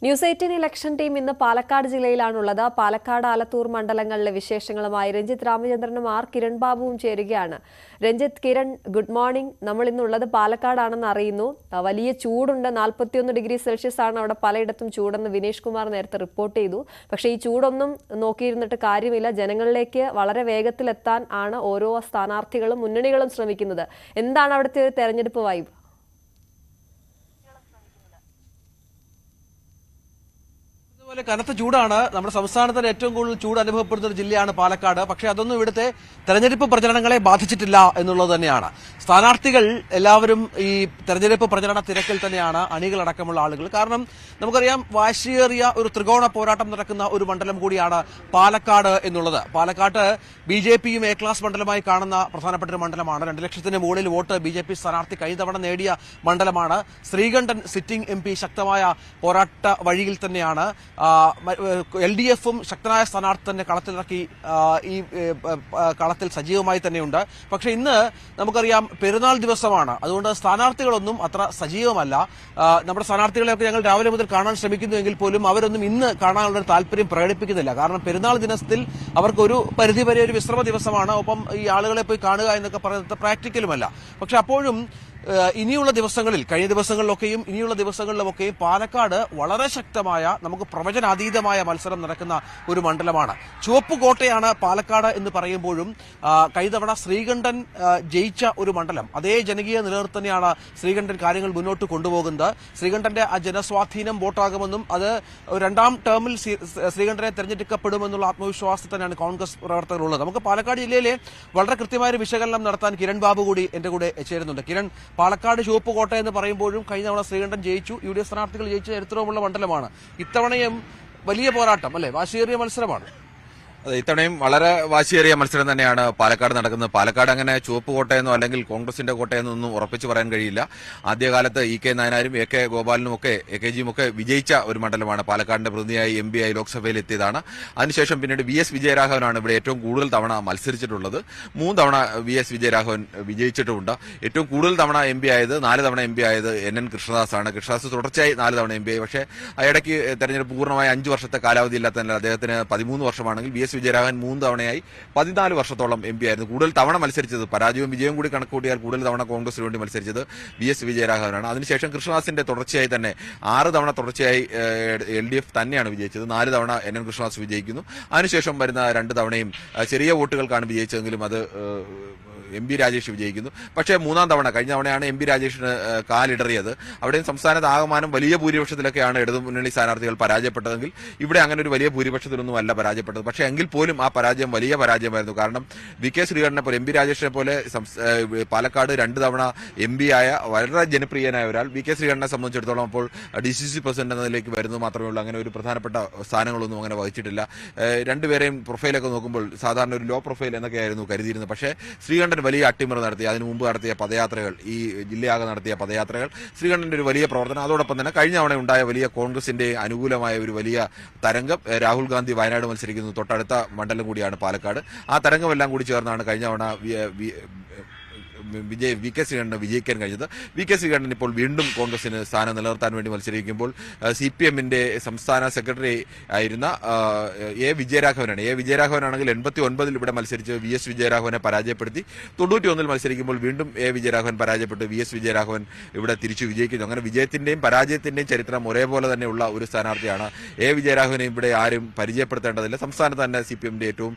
ന്യൂസ് 18 ഇലക്ഷൻ ടീം ഇന്ന് പാലക്കാട് ജില്ലയിലാണുള്ളത്. പാലക്കാട്, ആലത്തൂർ മണ്ഡലങ്ങളിലെ വിശേഷങ്ങളുമായി രഞ്ജിത്ത് രാമചന്ദ്രനും കിരൺ ബാബുവും ചേരുകയാണ്. Ranjith, Kiran, good morning. നമ്മൾ ഇന്നുള്ളത് പാലക്കാടാണെന്ന് അറിയുന്നു. വലിയ ചൂടുണ്ട്, 41 ഡിഗ്രി സെൽഷ്യസ് ആണ് അവിടെ പലയിടത്തും ചൂടെന്ന് വിനേഷ് കുമാർ നേരത്തെ റിപ്പോർട്ട് ചെയ്തു. പക്ഷേ ഈ ചൂടൊന്നും നോക്കിയിരുന്നിട്ട് കാര്യമില്ല. ജനങ്ങളിലേക്ക് വളരെ വേഗത്തിലെത്താൻ ആണ് ഓരോ സ്ഥാനാർത്ഥികളും മുന്നണികളും ശ്രമിക്കുന്നത്. എന്താണ് അവിടുത്തെ ഒരു തെരഞ്ഞെടുപ്പ് വൈബ്? കനത്ത ചൂടാണ്. നമ്മുടെ സംസ്ഥാനത്തിന് ഏറ്റവും കൂടുതൽ ചൂട് അനുഭവപ്പെടുന്ന ഒരു ജില്ലയാണ് പാലക്കാട്. പക്ഷേ അതൊന്നും ഇവിടുത്തെ തെരഞ്ഞെടുപ്പ് പ്രചരണങ്ങളെ ബാധിച്ചിട്ടില്ല എന്നുള്ളത് തന്നെയാണ്. സ്ഥാനാർത്ഥികൾ എല്ലാവരും ഈ തെരഞ്ഞെടുപ്പ് പ്രചരണ തിരക്കിൽ തന്നെയാണ്, അണികളടക്കമുള്ള ആളുകൾ. കാരണം നമുക്കറിയാം, വാശിയേറിയ ഒരു ത്രികോണ പോരാട്ടം നടക്കുന്ന ഒരു മണ്ഡലം കൂടിയാണ് പാലക്കാട് എന്നുള്ളത്. പാലക്കാട്ട് ബിജെപിയും എ ക്ലാസ് മണ്ഡലമായി കാണുന്ന പ്രധാനപ്പെട്ട ഒരു മണ്ഡലമാണ്. 2 ലക്ഷത്തിന് മുകളിൽ വോട്ട് ബിജെപി സ്ഥാനാർത്ഥി കഴിഞ്ഞ തവണ നേടിയ മണ്ഡലമാണ്. ശ്രീകണ്ഠൻ സിറ്റിംഗ് MP ശക്തമായ പോരാട്ട വഴിയിൽ തന്നെയാണ്. LDFും ശക്തനായ സ്ഥാനാർത്ഥി തന്നെ കളത്തിലിറക്കി ഈ കളത്തിൽ സജീവമായി തന്നെയുണ്ട്. പക്ഷെ ഇന്ന് നമുക്കറിയാം പെരുന്നാൾ ദിവസമാണ്. അതുകൊണ്ട് സ്ഥാനാർത്ഥികളൊന്നും അത്ര സജീവമല്ല. നമ്മുടെ സ്ഥാനാർത്ഥികളെയൊക്കെ ഞങ്ങൾ രാവിലെ മുതൽ കാണാൻ ശ്രമിക്കുന്നുവെങ്കിൽ പോലും അവരൊന്നും ഇന്ന് കാണാനുള്ള താല്പര്യം പ്രകടിപ്പിക്കുന്നില്ല. കാരണം പെരുന്നാൾ ദിനത്തിൽ അവർക്കൊരു പരിധിവരെ ഒരു വിശ്രമ ദിവസമാണ്. ഒപ്പം ഈ ആളുകളെ പോയി കാണുക എന്നൊക്കെ പറയുന്നത് പ്രാക്ടിക്കലുമല്ല. പക്ഷെ അപ്പോഴും ഇനിയുള്ള ദിവസങ്ങളിൽ, കഴിഞ്ഞ ദിവസങ്ങളിലൊക്കെയും ഇനിയുള്ള ദിവസങ്ങളിലുമൊക്കെയും പാലക്കാട് വളരെ ശക്തമായ, നമുക്ക് പ്രവചനാതീതമായ മത്സരം നടക്കുന്ന ഒരു മണ്ഡലമാണ്. ചുവപ്പുകോട്ടയാണ് പാലക്കാട് എന്ന് പറയുമ്പോഴും കഴിഞ്ഞ തവണ ശ്രീകണ്ഠൻ ജയിച്ച ഒരു മണ്ഡലം. അതേ ജനകീയ നിലനിർത്തൽ തന്നെയാണ് ശ്രീകണ്ഠൻ കാര്യങ്ങൾ മുന്നോട്ട് കൊണ്ടുപോകുന്നത്. ശ്രീകണ്ഠന്റെ ആ ജനസ്വാധീനം വോട്ടാകുമെന്നും അത് രണ്ടാം ടേമിൽ ശ്രീകണ്ഠനെ തെരഞ്ഞെടുക്കപ്പെടുമെന്നുള്ള ആത്മവിശ്വാസത്തിൽ തന്നെയാണ് കോൺഗ്രസ് പ്രവർത്തകരുള്ളത്. നമുക്ക് പാലക്കാട് ജില്ലയിലെ വളരെ കൃത്യമായ ഒരു വിശകലനം നടത്താൻ കിരൺ ബാബു കൂടി എന്റെ കൂടെ ചേരുന്നുണ്ട്. കിരൺ, പാലക്കാട് ചുവപ്പുകോട്ട എന്ന് പറയുമ്പോഴും കഴിഞ്ഞ തവണ ശ്രീകണ്ഠൻ ജയിച്ചു, UDF സ്ഥാനാർത്ഥികൾ ജയിച്ച ചരിത്രവുമുള്ള മണ്ഡലമാണ്. ഇത്തവണയും വലിയ പോരാട്ടം അല്ലെ, വാശിയേറിയ മത്സരമാണ്. അതെ, ഇത്തവണയും വളരെ വാശിയേറിയ മത്സരം തന്നെയാണ് പാലക്കാട് നടക്കുന്നത്. പാലക്കാട് അങ്ങനെ ചുവപ്പ് കോട്ടയെന്നോ അല്ലെങ്കിൽ കോൺഗ്രസിന്റെ കോട്ടയെന്നോ ഒന്നും ഉറപ്പിച്ച് പറയാൻ കഴിയില്ല. ആദ്യകാലത്ത് EK നായനാരും AK ഗോപാലനും ഒക്കെ AKജിയും ഒക്കെ വിജയിച്ച ഒരു മണ്ഡലമാണ്. പാലക്കാടിന്റെ പ്രതിനിധിയായി MP ആയി ലോക്സഭയിൽ എത്തിയതാണ്. അതിനുശേഷം പിന്നീട് VS വിജയരാഘവനാണ് ഇവിടെ ഏറ്റവും കൂടുതൽ തവണ മത്സരിച്ചിട്ടുള്ളത്. 3 തവണ VS വിജയരാഘവൻ വിജയിച്ചിട്ടുമുണ്ട്. ഏറ്റവും കൂടുതൽ തവണ MP ആയത്, 4 തവണ MP ആയത് NN കൃഷ്ണദാസാണ്. കൃഷ്ണദാസ് തുടർച്ചയായി 4 തവണ MP ആയി. പക്ഷേ ഇടയ്ക്ക് തെരഞ്ഞെടുപ്പ് പൂർണ്ണമായ 5 വർഷത്തെ കാലാവധി ഇല്ലാത്തതിനാൽ അദ്ദേഹത്തിന് 13 വർഷമാണെങ്കിൽ VS വിജയരാഘവൻ 3 തവണയായി 14 വർഷത്തോളം MP ആയിരുന്നു. കൂടുതൽ തവണ മത്സരിച്ചത്, പരാജയവും വിജയവും കൂടി കണക്കുകൂട്ടിയാൽ കൂടുതൽ തവണ കോൺഗ്രസിന് വേണ്ടി മത്സരിച്ചത് VS വിജയരാഘവനാണ്. അതിനുശേഷം കൃഷ്ണദാസിന്റെ തുടർച്ചയായി തന്നെ 6 തവണ തുടർച്ചയായി LDF തന്നെയാണ് വിജയിച്ചത്. 4 തവണ NN കൃഷ്ണദാസ് വിജയിക്കുന്നു. അതിനുശേഷം വരുന്ന 2 തവണയും ചെറിയ വോട്ടുകൾക്കാണ് വിജയിച്ചതെങ്കിലും അത് MP രാജേഷ് വിജയിക്കുന്നു. പക്ഷേ 3-ാം തവണ, കഴിഞ്ഞ തവണയാണ് MP രാജേഷിന് കാലിടറിയത്. അവിടെയും സംസ്ഥാനത്ത് ആകമാനം വലിയ ഭൂരിപക്ഷത്തിലൊക്കെയാണ് ഇടതുമുന്നണി സ്ഥാനാർത്ഥികൾ പരാജയപ്പെട്ടതെങ്കിൽ ഇവിടെ അങ്ങനെ ഒരു വലിയ ഭൂരിപക്ഷത്തിലൊന്നും അല്ല പരാജയപ്പെട്ടത്. പക്ഷേ എങ്കിൽ പോലും ആ പരാജയം വലിയ പരാജയമായിരുന്നു. കാരണം VK ശ്രീകണ്ഠനെ പോലെ, MP രാജേഷിനെ പോലെ പാലക്കാട് 2 തവണ MP ആയ വളരെ ജനപ്രിയനായ ഒരാൾ VK ശ്രീകണ്ഠനെ സംബന്ധിച്ചിടത്തോളം അപ്പോൾ DCC പ്രസിഡന്റ് എന്നതിലേക്ക് വരുന്നത് മാത്രമേ ഉള്ളൂ. അങ്ങനെ ഒരു പ്രധാനപ്പെട്ട സ്ഥാനങ്ങളൊന്നും അങ്ങനെ വഹിച്ചിട്ടില്ല. രണ്ടുപേരെയും പ്രൊഫൈലൊക്കെ നോക്കുമ്പോൾ സാധാരണ ഒരു ലോ പ്രൊഫൈൽ എന്നൊക്കെയായിരുന്നു കരുതിയിരുന്നത്. പക്ഷേ ശ്രീകണ്ഠൻ വലിയ അട്ടിമറി നടത്തി. അതിനു മുമ്പ് നടത്തിയ പദയാത്രകൾ, ഈ ജില്ലയാകെ നടത്തിയ പദയാത്രകൾ, ശ്രീകണ്ഠന്റെ ഒരു വലിയ പ്രവർത്തനം. അതോടൊപ്പം തന്നെ കഴിഞ്ഞ തവണ ഉണ്ടായ വലിയ കോൺഗ്രസിന്റെ അനുകൂലമായ ഒരു വലിയ തരംഗം, രാഹുൽ ഗാന്ധി വയനാട് മത്സരിക്കുന്നു, തൊട്ടടുത്ത മണ്ഡലം കൂടിയാണ് പാലക്കാട്. ആ തരംഗമെല്ലാം കൂടി ചേർന്നാണ് കഴിഞ്ഞ തവണ VK ശ്രീകണ്ഠന് വിജയിക്കാൻ കഴിഞ്ഞത്. VK ശ്രീകണ്ഠൻ ഇപ്പോൾ വീണ്ടും കോൺഗ്രസിന് സ്ഥാനം നിലനിർത്താൻ വേണ്ടി മത്സരിക്കുമ്പോൾ CPMന്റെ സംസ്ഥാന സെക്രട്ടറി ആയിരുന്ന A വിജയരാഘവനാണ്. A വിജയരാഘവനാണെങ്കിൽ 89-ൽ ഇവിടെ മത്സരിച്ച് VS വിജയരാഘവനെ പരാജയപ്പെടുത്തി. 91-ൽ മത്സരിക്കുമ്പോൾ വീണ്ടും A വിജയരാഘവൻ പരാജയപ്പെട്ട് VS വിജയരാഘവൻ ഇവിടെ തിരിച്ചു വിജയിക്കുന്നു. അങ്ങനെ വിജയത്തിന്റെയും പരാജയത്തിന്റെയും ചരിത്രം ഒരേപോലെ തന്നെയുള്ള ഒരു സ്ഥാനാർത്ഥിയാണ്. A വിജയരാഘവനെ ഇവിടെ ആരും പരിചയപ്പെടുത്തേണ്ടതില്ല. സംസ്ഥാനത്ത് തന്നെ CPMന്റെ ഏറ്റവും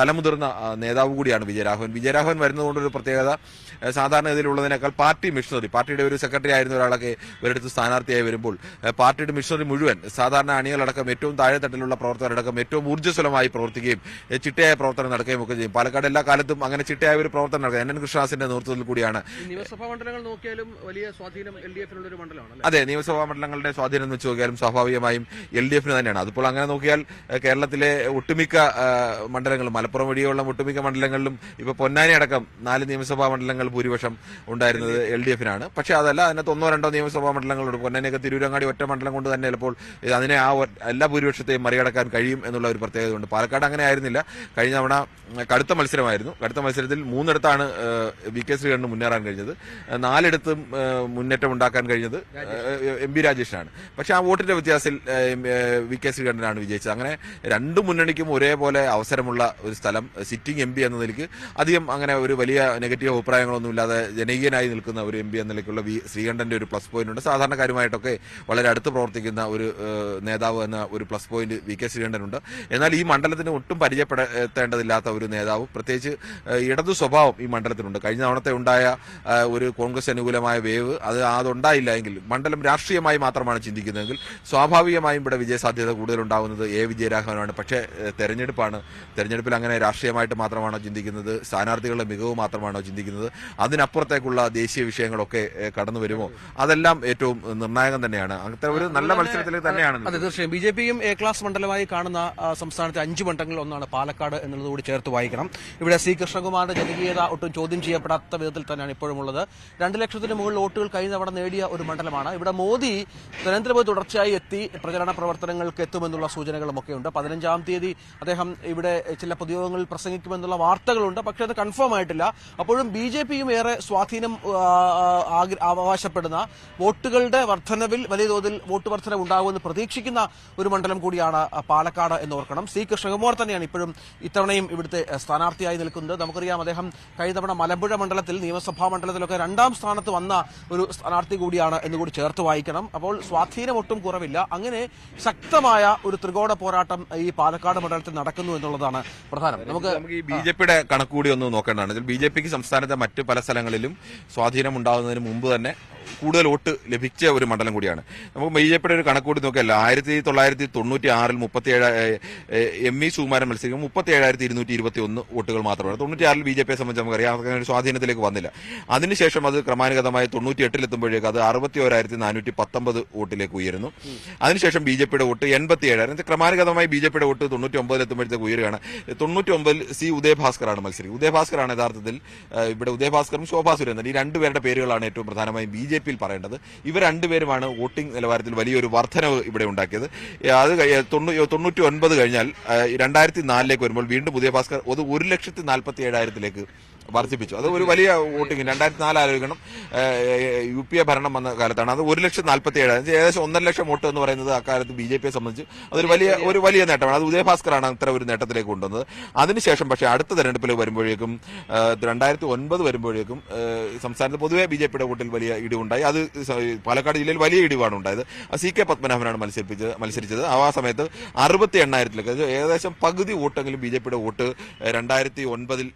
തലമുതിർന്ന നേതാവ് കൂടിയാണ് വിജയരാഘവൻ. വിജയരാഘവൻ വരുന്നതുകൊണ്ടൊരു പ്രത്യേകത, സാധാരണ ഇതിലുള്ളതിനേക്കാൾ പാർട്ടി മിഷണറി, പാർട്ടിയുടെ ഒരു സെക്രട്ടറി ആയിരുന്ന ഒരാളൊക്കെ ഇവരെടുത്ത് സ്ഥാനാർത്ഥിയായി വരുമ്പോൾ പാർട്ടിയുടെ മിഷണറി മുഴുവൻ, സാധാരണ അണികളടക്കം ഏറ്റവും താഴെത്തട്ടിലുള്ള പ്രവർത്തകരടക്കം ഏറ്റവും ഊർജ്ജസ്വലമായി പ്രവർത്തിക്കുകയും ചിട്ടയായ പ്രവർത്തനം നടക്കുകയും ഒക്കെ ചെയ്യും. പാലക്കാട് എല്ലാ കാലത്തും അങ്ങനെ ചിട്ടയായ ഒരു പ്രവർത്തനം നടക്കുക NN കൃഷ്ണദാസിന്റെ നേതൃത്വത്തിൽ കൂടിയാണ്. നിയമസഭാ മണ്ഡലങ്ങൾ നോക്കിയാലും വലിയ സ്വാധീനം LDFനുള്ള ഒരു മണ്ഡലമാണ്. അതെ, നിയമസഭാ മണ്ഡലങ്ങളുടെ സ്വാധീനം വെച്ച് നോക്കിയാലും സ്വാഭാവികമായും LDFന് തന്നെയാണ്. അതിപ്പോൾ അങ്ങനെ നോക്കിയാൽ കേരളത്തിലെ ഒട്ടുമിക്ക മണ്ഡലങ്ങളും, മലപ്പുറം വഴിയുള്ള ഒട്ടുമിക്ക മണ്ഡലങ്ങളിലും ഇപ്പൊ പൊന്നാനി അടക്കം 4 നിയമസഭാ മണ്ഡലങ്ങൾ ഭൂരിപക്ഷം ഉണ്ടായിരുന്നത് LDFനാണ്. പക്ഷേ അതല്ല, അതിനകത്ത് 1-2 നിയമസഭാ മണ്ഡലങ്ങളുണ്ട്. പൊന്നാനിയൊക്കെ തിരൂരങ്ങാടി ഒറ്റ മണ്ഡലം കൊണ്ട് തന്നെ ചിലപ്പോൾ അതിനെ ആ എല്ലാ ഭൂരിപക്ഷത്തെയും മറികടക്കാൻ കഴിയും എന്നുള്ള ഒരു പ്രത്യേകതയുണ്ട്. പാലക്കാട് അങ്ങനെ ആയിരുന്നില്ല. കഴിഞ്ഞ തവണ കടുത്ത മത്സരമായിരുന്നു. കടുത്ത മത്സരത്തിൽ 3 VK ശ്രീകണ്ഠന് മുന്നേറാൻ കഴിഞ്ഞത്, 4 മുന്നേറ്റം ഉണ്ടാക്കാൻ കഴിഞ്ഞത് MP രാജേഷിനാണ്. പക്ഷെ ആ വോട്ടിന്റെ വ്യത്യാസത്തിൽ VK ശ്രീകണ്ഠനാണ് വിജയിച്ചത്. അങ്ങനെ 2 മുന്നണിക്കും ഒരേപോലെ അവസരമുള്ള ഒരു സ്ഥലം, സിറ്റിംഗ് MP എന്ന നിലയ്ക്ക് അധികം അങ്ങനെ ഒരു വലിയ നെഗറ്റീവ് അഭിപ്രായങ്ങളൊന്നുമില്ലാതെ ജനകീയനായി നിൽക്കുന്ന ഒരു MP എന്ന നിലയ്ക്കുള്ള ശ്രീകണ്ഠന്റെ ഒരു പ്ലസ് പോയിന്റ് ഉണ്ട്. സാധാരണക്കാരുമായിട്ടൊക്കെ വളരെ അടുത്ത് പ്രവർത്തിക്കുന്ന ഒരു നേതാവ് എന്ന ഒരു പ്ലസ് പോയിന്റ് VK ശ്രീകണ്ഠനുണ്ട്. എന്നാൽ ഈ മണ്ഡലത്തിന് ഒട്ടും പരിചയപ്പെടുത്തേണ്ടതില്ലാത്ത ഒരു നേതാവ്, പ്രത്യേകിച്ച് ഇടതു സ്വഭാവം ഈ മണ്ഡലത്തിനുണ്ട്. കഴിഞ്ഞ തവണത്തെ ഉണ്ടായ ഒരു കോൺഗ്രസ് അനുകൂലമായ വേവ് അതുണ്ടായില്ല എങ്കിൽ, മണ്ഡലം രാഷ്ട്രീയമായി മാത്രമാണ് ചിന്തിക്കുന്നതെങ്കിൽ സ്വാഭാവികമായും ഇവിടെ വിജയസാധ്യത കൂടുതലുണ്ടാകുന്നത് A വിജയരാഘവനാണ്. പക്ഷേ തെരഞ്ഞെടുപ്പിൽ അങ്ങനെ രാഷ്ട്രീയമായിട്ട് മാത്രമാണോ ചിന്തിക്കുന്നത്, സ്ഥാനാർത്ഥികളുടെ മികവ് മാത്രമാണോ ചിന്തിക്കുന്നത്, അതിനപ്പുറത്തേക്കുള്ള ദേശീയ വിഷയങ്ങളൊക്കെ കടന്നു വരുമോ, അതെല്ലാം ഏറ്റവും നിർണായകം തന്നെയാണ്. അങ്ങനത്തെ ഒരു നല്ല മത്സരത്തിൽ തന്നെയാണ്. അതെ, തീർച്ചയായും BJPയും A ക്ലാസ് മണ്ഡലമായി കാണുന്ന സംസ്ഥാനത്തെ 5 മണ്ഡലങ്ങളിൽ ഒന്നാണ് പാലക്കാട് എന്നുള്ളത് കൂടി ചേർത്ത് വായിക്കണം. ഇവിടെ C കൃഷ്ണകുമാറിന്റെ ജനകീയത ഒട്ടും ചോദ്യം ചെയ്യപ്പെടാത്ത വിധത്തിൽ തന്നെയാണ് ഇപ്പോഴും ഉള്ളത്. 2 ലക്ഷത്തിന് മുകളിൽ വോട്ടുകൾ കഴിഞ്ഞ തവണ നേടിയ ഒരു മണ്ഡലമാണ്. ഇവിടെ മോദി, നരേന്ദ്രമോദി തുടർച്ചയായി എത്തി പ്രചരണ പ്രവർത്തനങ്ങൾക്ക് എത്തുമെന്നുള്ള സൂചനകളുമൊക്കെയുണ്ട്. 15-ാം തീയതി അദ്ദേഹം ഇവിടെ ചില പൊതുയോഗങ്ങളിൽ പ്രസംഗിക്കുമെന്നുള്ള വാർത്തകളുണ്ട്. പക്ഷേ അത് കൺഫേം ആയിട്ടില്ല. അപ്പോഴും BJP ഇത്രയും ഏറെ സ്വാധീനം അവകാശപ്പെടുന്ന വോട്ടുകളുടെ വർധനവിൽ വലിയ തോതിൽ വോട്ട് വർധനവ് ഉണ്ടാകുമെന്ന് പ്രതീക്ഷിക്കുന്ന ഒരു മണ്ഡലം കൂടിയാണ് പാലക്കാട് എന്ന് ഓർക്കണം. സി കൃഷ്ണകുമാർ തന്നെയാണ് ഇപ്പോഴും ഇത്തവണയും ഇവിടുത്തെ സ്ഥാനാർത്ഥിയായി നിൽക്കുന്നത്. നമുക്കറിയാം അദ്ദേഹം കഴിഞ്ഞ തവണ മലമ്പുഴ മണ്ഡലത്തിൽ നിയമസഭാ മണ്ഡലത്തിലൊക്കെ 2ാം സ്ഥാനത്ത് വന്ന ഒരു സ്ഥാനാർത്ഥി കൂടിയാണ് എന്നുകൂടി ചേർത്ത് വായിക്കണം. അപ്പോൾ സ്വാധീനം ഒട്ടും കുറവില്ല. അങ്ങനെ ശക്തമായ ഒരു ത്രികോണ പോരാട്ടം ഈ പാലക്കാട് മണ്ഡലത്തിൽ നടക്കുന്നു എന്നുള്ളതാണ് പ്രധാനം. നമുക്ക് ഈ ബിജെപിയുടെ കണക്കുകൂടി ഒന്ന് നോക്കേണ്ടതാണ്. ബിജെപിക്ക് സംസ്ഥാനത്തെ മറ്റ് പല സ്ഥലങ്ങളിലും സ്വാധീനം ഉണ്ടാകുന്നതിന് മുമ്പ് തന്നെ കൂടുതൽ വോട്ട് ലഭിച്ച ഒരു മണ്ഡലം കൂടിയാണ്. നമുക്ക് ബിജെപിയുടെ ഒരു കണക്കൂടി നോക്കിയല്ല 1996 37 എം.ഇ. സുകുമാരൻ മത്സരിക്കും 37,221 വോട്ടുകൾ മാത്രമാണ്. 96 ബിജെപിയെ സംബന്ധിച്ച് നമുക്കറിയാം ഒരു സ്വാധീനത്തിലേക്ക് വന്നില്ല. അതിനുശേഷം അത് ക്രമാനുഗതമായി 98 എത്തുമ്പോഴേക്ക് അത് 61,419 വോട്ടിലേക്ക് ഉയരുന്നു. അതിനുശേഷം ബിജെപിയുടെ വോട്ട് 87,000 ക്രമാനുഗതമായി ബിജെപിയുടെ വോട്ട് 99 എത്തുമ്പോഴത്തേക്ക് ഉയരുകയാണ്. 99 സി ഉദയഭാസ്കറാണ് മത്സരിക്കുന്നത്. ഉദയഭാസ്കറാണ് യഥാർത്ഥത്തിൽ ഇവിടെ ഉദയഭാസ്കറും ശോഭാ സുരേന്ദ്രൻ ഈ രണ്ടുപേരുടെ പേരുകളാണ് ഏറ്റവും പ്രധാനമായും ബിജെപിയിൽ പറയേണ്ടത്. ഇവർ രണ്ടുപേരുമാണ് വോട്ടിംഗ് നിലവാരത്തിൽ വലിയൊരു വർധനവ് ഇവിടെ ഉണ്ടാക്കിയത്. അത് 99 കഴിഞ്ഞാൽ 2004 വരുമ്പോൾ വീണ്ടും ഉദയഭാസ്കർ 1,47,000 വർദ്ധിപ്പിച്ചു. അത് ഒരു വലിയ വോട്ടിംഗ് 2004 ആലോചിക്കണം. UPA ഭരണം വന്ന കാലത്താണ് അത് 1,47,000 ഏകദേശം 1.5 ലക്ഷം വോട്ട് എന്ന് പറയുന്നത് അക്കാലത്ത് ബിജെപിയെ സംബന്ധിച്ച് അതൊരു വലിയ നേട്ടമാണ്. അത് ഉദയഭാസ്കറാണ് അത്ര ഒരു നേട്ടത്തിലേക്ക് കൊണ്ടുവന്നത്. അതിനുശേഷം പക്ഷേ അടുത്ത തെരഞ്ഞെടുപ്പിൽ വരുമ്പോഴേക്കും 2009 വരുമ്പോഴേക്കും സംസ്ഥാനത്ത് പൊതുവെ ബിജെപിയുടെ വോട്ടിൽ വലിയ ഇടിവുണ്ടായി. അത് പാലക്കാട് ജില്ലയിൽ വലിയ ഇടിവാണ് ഉണ്ടായത്. CK പത്മനാഭനാണ് മത്സരിച്ചത്. ആ സമയത്ത് 68,000 ഏകദേശം പകുതി വോട്ടെങ്കിലും ബിജെപിയുടെ വോട്ട് 2009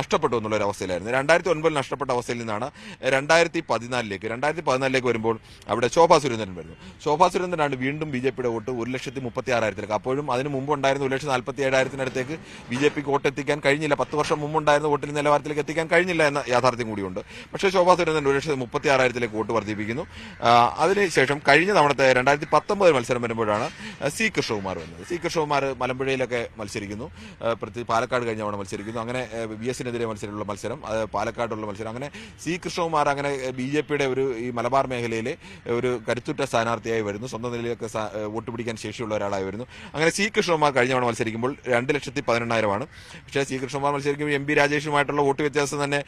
നഷ്ടപ്പെട്ടു എന്നുള്ളൊരു അവസ്ഥയിലായിരുന്നു. 2009 നഷ്ടപ്പെട്ട അവസ്ഥയിൽ നിന്നാണ് 2014 വരുമ്പോൾ അവിടെ ശോഭാ സുരേന്ദ്രൻ വരുന്നു. ശോഭാ സുരേന്ദ്രനാണ് വീണ്ടും ബിജെപിയുടെ വോട്ട് 1,36,000. അപ്പോഴും അതിന് മുമ്പ് ഉണ്ടായിരുന്ന 1,47,000 ബിജെപിക്ക് വോട്ട് എത്തിക്കാൻ കഴിഞ്ഞില്ല. 10 വർഷം മുമ്പുണ്ടായിരുന്ന വോട്ടിൽ നിലവാരത്തിലേക്ക് എത്തിക്കാൻ കഴിഞ്ഞില്ല എന്ന യാഥാർത്ഥ്യം കൂടിയുണ്ട്. പക്ഷേ ശോഭാ സുരേന്ദ്രൻ 1,36,000 വോട്ട് വർദ്ധിപ്പിക്കുന്നു. അതിനുശേഷം കഴിഞ്ഞ തവണത്തെ 2019 മത്സരം വരുമ്പോഴാണ് സി കൃഷ്ണകുമാർ വന്നത്. സി കൃഷ്ണകുമാർ മലമ്പുഴയിലൊക്കെ മത്സരിക്കുന്നു, പാലക്കാട് കഴിഞ്ഞ തവണ മത്സരിക്കുന്നു. അങ്ങനെ BS-നെതിരെ മത്സരമുള്ള മത്സരം, പാലക്കാടുള്ള മത്സരം. അങ്ങനെ സി കൃഷ്ണകുമാർ അങ്ങനെ ബിജെപിയുടെ ഈ മലബാർ മേഖലയിലെ ഒരു കരുത്തുറ്റ സ്ഥാനാർത്ഥിയായി വരുന്നു. സ്വന്തം നിലയിലൊക്കെ വോട്ട് പിടിക്കാൻ ശേഷിയുള്ള ഒരാളായി വരുന്നു. അങ്ങനെ സി കൃഷ്ണകുമാർ കഴിഞ്ഞ തവണ മത്സരിക്കുമ്പോൾ 2,18,000. പക്ഷേ സി കൃഷ്ണകുമാർ മത്സരിക്കുമ്പോൾ MP രാജേഷുമായിട്ടുള്ള വോട്ട് വ്യത്യാസം തന്നെ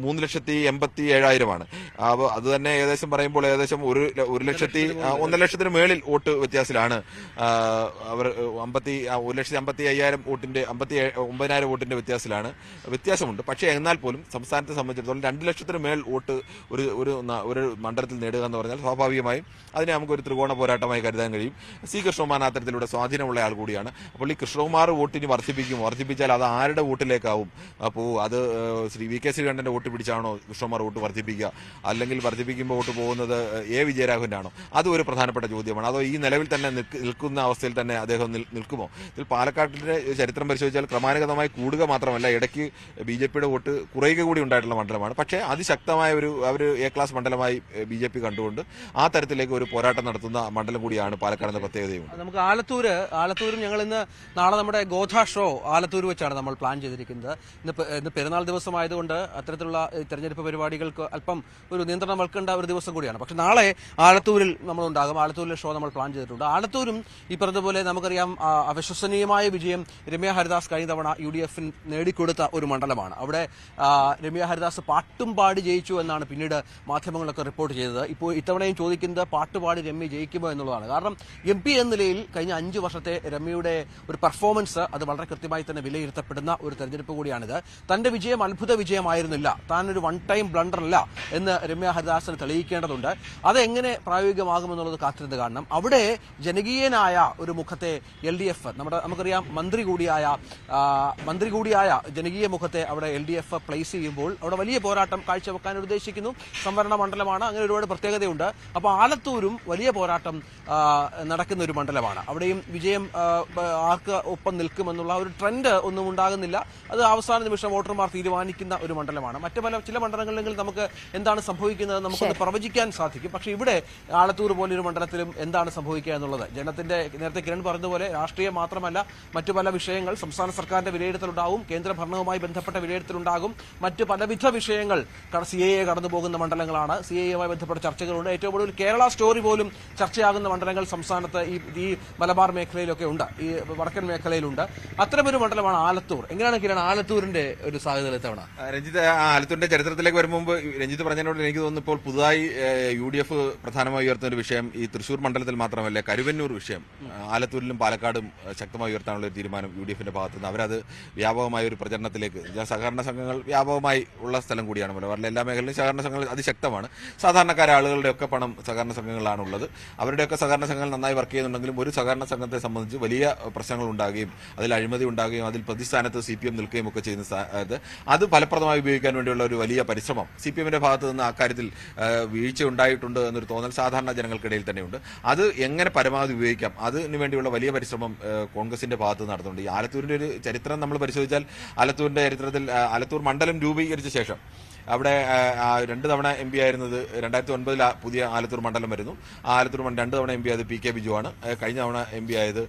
3,87,000. അപ്പോൾ അത് തന്നെ ഏകദേശം പറയുമ്പോൾ ഏകദേശം 1,00,000 മേളിൽ വോട്ട് വ്യത്യാസത്തിലാണ് അവർ 1,50,000 വോട്ടിന്റെ 59,000 വോട്ടിന്റെ വ്യത്യാസമുണ്ട്. പക്ഷേ എന്നാൽ പോലും സംസ്ഥാനത്തെ സംബന്ധിച്ചിടത്തോളം 2,00,000 മേൽ വോട്ട് ഒരു മണ്ഡലത്തിൽ നേടുക എന്ന് പറഞ്ഞാൽ സ്വാഭാവികമായും അതിനെ നമുക്കൊരു ത്രികോണ പോരാട്ടമായി കരുതാൻ കഴിയും. സി കൃഷ്ണകുമാർ അത്തരത്തിലൂടെ സ്വാധീനമുള്ള ആൾ കൂടിയാണ്. അപ്പോൾ ഈ കൃഷ്ണകുമാർ വോട്ടിന് വർദ്ധിപ്പിച്ചാൽ അത് ആരുടെ വോട്ടിലേക്കാവും? അപ്പോൾ അത് ശ്രീ VK ശ്രീകണ്ഠന്റെ വോട്ട് പിടിച്ചാണോ കൃഷ്ണകുമാർ വോട്ട് വർദ്ധിപ്പിക്കുക? അല്ലെങ്കിൽ വർദ്ധിപ്പിക്കുമ്പോൾ വോട്ട് പോകുന്നത് വിജയരാഘവന്റെ ആണോ? അതും ഒരു പ്രധാനപ്പെട്ട ചോദ്യമാണ്. അതോ ഈ നിലവിൽ തന്നെ നിൽക്കുന്ന അവസ്ഥയിൽ തന്നെ അദ്ദേഹം നിൽക്കുമോ? ഇതിൽ പാലക്കാട്ടിന്റെ ചരിത്രം പരിശോധിച്ചാൽ ക്രമാനുഗതമായി കൂടുക മാത്രമല്ല ഇടയ്ക്ക് ബിജെപിയുടെ വോട്ട് കുറയുക കൂടി ഉണ്ടായിട്ടുള്ള മണ്ഡലമാണ്. പക്ഷേ അതിശക്തമായ ഒരു A ക്ലാസ് മണ്ഡലമായി ബിജെപി കണ്ടുകൊണ്ട് ആ തരത്തിലേക്ക് ഒരു പോരാട്ടം നടത്തുന്ന മണ്ഡലം കൂടിയാണ് പാലക്കാട് പ്രത്യേകതയും. നമുക്ക് ആലത്തൂരും ഞങ്ങൾ നാളെ നമ്മുടെ ഗോധ ഷോ ആലത്തൂർ വെച്ചാണ് നമ്മൾ പ്ലാൻ ചെയ്തിരിക്കുന്നത്. ഇന്ന് പെരുന്നാൾ ദിവസമായതുകൊണ്ട് അത്തരത്തിലുള്ള തെരഞ്ഞെടുപ്പ് പരിപാടികൾക്ക് അല്പം ഒരു നിയന്ത്രണം വെക്കേണ്ട ഒരു ദിവസം കൂടിയാണ്. പക്ഷെ നാളെ ആലത്തൂരിൽ നമ്മളുണ്ടാകും. ആലത്തൂരിലെ ഷോ നമ്മൾ പ്ലാൻ ചെയ്തിട്ടുണ്ട്. ആലത്തൂരും ഈ പറഞ്ഞതുപോലെ നമുക്കറിയാം അവിശ്വസനീയമായ വിജയം രമ്യ ഹരിദാസ് കഴിഞ്ഞ തവണ UDF നേടിക്കൊടുത്ത ഒരു മണ്ഡലമാണ്. അവിടെ രമ്യ ഹരിദാസ് പാട്ടും പാടി ജയിച്ചു എന്നാണ് പിന്നീട് മാധ്യമങ്ങളൊക്കെ റിപ്പോർട്ട് ചെയ്തത്. ഇപ്പോൾ ഇത്തവണയും ചോദിക്കുന്നത് പാട്ടുപാടി രമ്യ ജയിക്കുമോ എന്നുള്ളതാണ്. കാരണം MP എന്ന നിലയിൽ കഴിഞ്ഞ 5 വർഷത്തെ രമ്യയുടെ ഒരു പെർഫോമൻസ് അത് വളരെ കൃത്യമായി തന്നെ വിലയിരുത്തപ്പെടുന്ന ഒരു തെരഞ്ഞെടുപ്പ് കൂടിയാണിത്. തന്റെ വിജയം അത്ഭുത വിജയമായിരുന്നില്ല, താനൊരു വൺ ടൈം ബ്ലണ്ടർ അല്ല എന്ന് രമ്യ ഹരിദാസിന് തെളിയിക്കേണ്ടതുണ്ട്. അതെങ്ങനെ പ്രായോഗികമാകുമെന്നുള്ളത് കാത്തിരുന്ന് കാണണം. അവിടെ ജനകീയനായ ഒരു മുഖത്തെ LDF നമുക്കറിയാം മന്ത്രി കൂടിയായ ജനകീയ മുഖത്തെ അവിടെ LDF പ്ലേസ് ചെയ്യുമ്പോൾ അവിടെ വലിയ പോരാട്ടം കാഴ്ചവെക്കാൻ ഉദ്ദേശിക്കുന്നു. സംവരണ മണ്ഡലമാണ്, അങ്ങനെ ഒരുപാട് പ്രത്യേകതയുണ്ട്. അപ്പോൾ ആലത്തൂരും വലിയ പോരാട്ടം നടക്കുന്ന ഒരു മണ്ഡലമാണ്. അവിടെയും വിജയം ആർക്ക് ഒപ്പം നിൽക്കുമെന്നുള്ള ഒരു ട്രെൻഡ് ഒന്നും ഉണ്ടാകുന്നില്ല. അത് അവസാന നിമിഷം വോട്ടർമാർ തീരുമാനിക്കുന്ന ഒരു മണ്ഡലമാണ്. ചില മണ്ഡലങ്ങളിൽ നമുക്ക് എന്താണ് സംഭവിക്കുന്നത് നമുക്കൊന്ന് പ്രവചിക്കാൻ സാധിക്കും. പക്ഷേ ഇവിടെ ആലത്തൂർ പോലൊരു മണ്ഡലത്തിലും എന്താണ് സംഭവിക്കുക എന്നുള്ളത് ജനത്തിന്റെ നേരത്തെ കിരൺ പറഞ്ഞതുപോലെ രാഷ്ട്രീയം മാത്രമല്ല മറ്റു പല വിഷയങ്ങൾ സംസ്ഥാന സർക്കാരിന്റെ വിലയിരുത്തലുണ്ടാവും. കേന്ദ്ര ഭരണവുമായി ബന്ധപ്പെട്ട ബന്ധപ്പെട്ട വിലയിരുത്തലുണ്ടാകും. മറ്റ് പലവിധ വിഷയങ്ങൾ CAA കടന്നു പോകുന്ന മണ്ഡലങ്ങളാണ്. CAAയുമായി ബന്ധപ്പെട്ട ചർച്ചകളുണ്ട്. ഏറ്റവും കൂടുതൽ കേരള സ്റ്റോറി പോലും ചർച്ചയാകുന്ന മണ്ഡലങ്ങൾ സംസ്ഥാനത്ത് ഈ മലബാർ മേഖലയിലൊക്കെ ഉണ്ട്, ഈ വടക്കൻ മേഖലയിലുണ്ട്. അത്തരമൊരു മണ്ഡലമാണ് ആലത്തൂർ. എങ്ങനെയാണ് കിരൺ ആലത്തൂരിന്റെ ഒരു സാധ്യത തവണ? രഞ്ജിത്ത്, ആലത്തൂരിന്റെ ചരിത്രത്തിലേക്ക് വരും മുമ്പ് രഞ്ജിത്ത് പറഞ്ഞതിനോട് എനിക്ക് തോന്നുന്നു ഇപ്പോൾ പുതുതായി UDF പ്രധാനമായി ഉയർത്തുന്ന ഒരു വിഷയം ഈ തൃശൂർ മണ്ഡലത്തിൽ മാത്രമല്ല കരുവന്നൂർ വിഷയം ആലത്തൂരിലും പാലക്കാടും ശക്തമായി ഉയർത്താനുള്ള ഒരു തീരുമാനം UDFന്റെ ഭാഗത്തുനിന്ന്. അവരത് വ്യാപകമായ ഒരു പ്രചരണത്തിലേക്ക്, സഹകരണ സംഘങ്ങൾ വ്യാപകമായി ഉള്ള സ്ഥലം കൂടിയാണ് മലബാറിലെ എല്ലാ മേഖലയിലും സഹകരണ സംഘങ്ങൾ അതിശക്തമാണ്. സാധാരണക്കാരായ ആളുകളുടെയൊക്കെ പണം സഹകരണ സംഘങ്ങളാണുള്ളത്. അവരുടെയൊക്കെ സഹകരണ സംഘങ്ങൾ നന്നായി വർക്ക് ചെയ്യുന്നുണ്ടെങ്കിലും ഒരു സഹകരണ സംഘത്തെ സംബന്ധിച്ച് വലിയ പ്രശ്നങ്ങൾ ഉണ്ടാകുകയും അതിൽ അഴിമതി ഉണ്ടാകുകയും അതിൽ പ്രതിസ്ഥാനത്ത് CPM നിൽക്കുകയും ഒക്കെ ചെയ്യുന്ന അത് ഫലപ്രദമായി ഉപയോഗിക്കാൻ വേണ്ടിയുള്ള ഒരു വലിയ പരിശ്രമം CPMന്റെ ഭാഗത്ത് നിന്ന് അക്കാര്യത്തിൽ വീഴ്ച ഉണ്ടായിട്ടുണ്ട് എന്നൊരു തോന്നൽ സാധാരണ ജനങ്ങൾക്കിടയിൽ തന്നെയുണ്ട്. അത് എങ്ങനെ പരമാവധി ഉപയോഗിക്കാം അതിനു വേണ്ടിയുള്ള വലിയ പരിശ്രമം കോൺഗ്രസിന്റെ ഭാഗത്ത് നടത്തുന്നുണ്ട്. ഈ ആലത്തൂരിന്റെ ഒരു ചരിത്രം നമ്മൾ പരിശോധിച്ചാൽ ആലത്തൂരിന്റെ ചരിത്രത്തിൽ ആലത്തൂർ മണ്ഡലം രൂപീകരിച്ച ശേഷം അവിടെ 2 തവണ MP ആയിരുന്നത് 2009 പുതിയ ആലത്തൂർ മണ്ഡലം വരുന്നു. ആ ആലത്തൂർ 2 തവണ MP ആയത് PK ബിജുവാണ്. കഴിഞ്ഞ തവണ MP ആയത്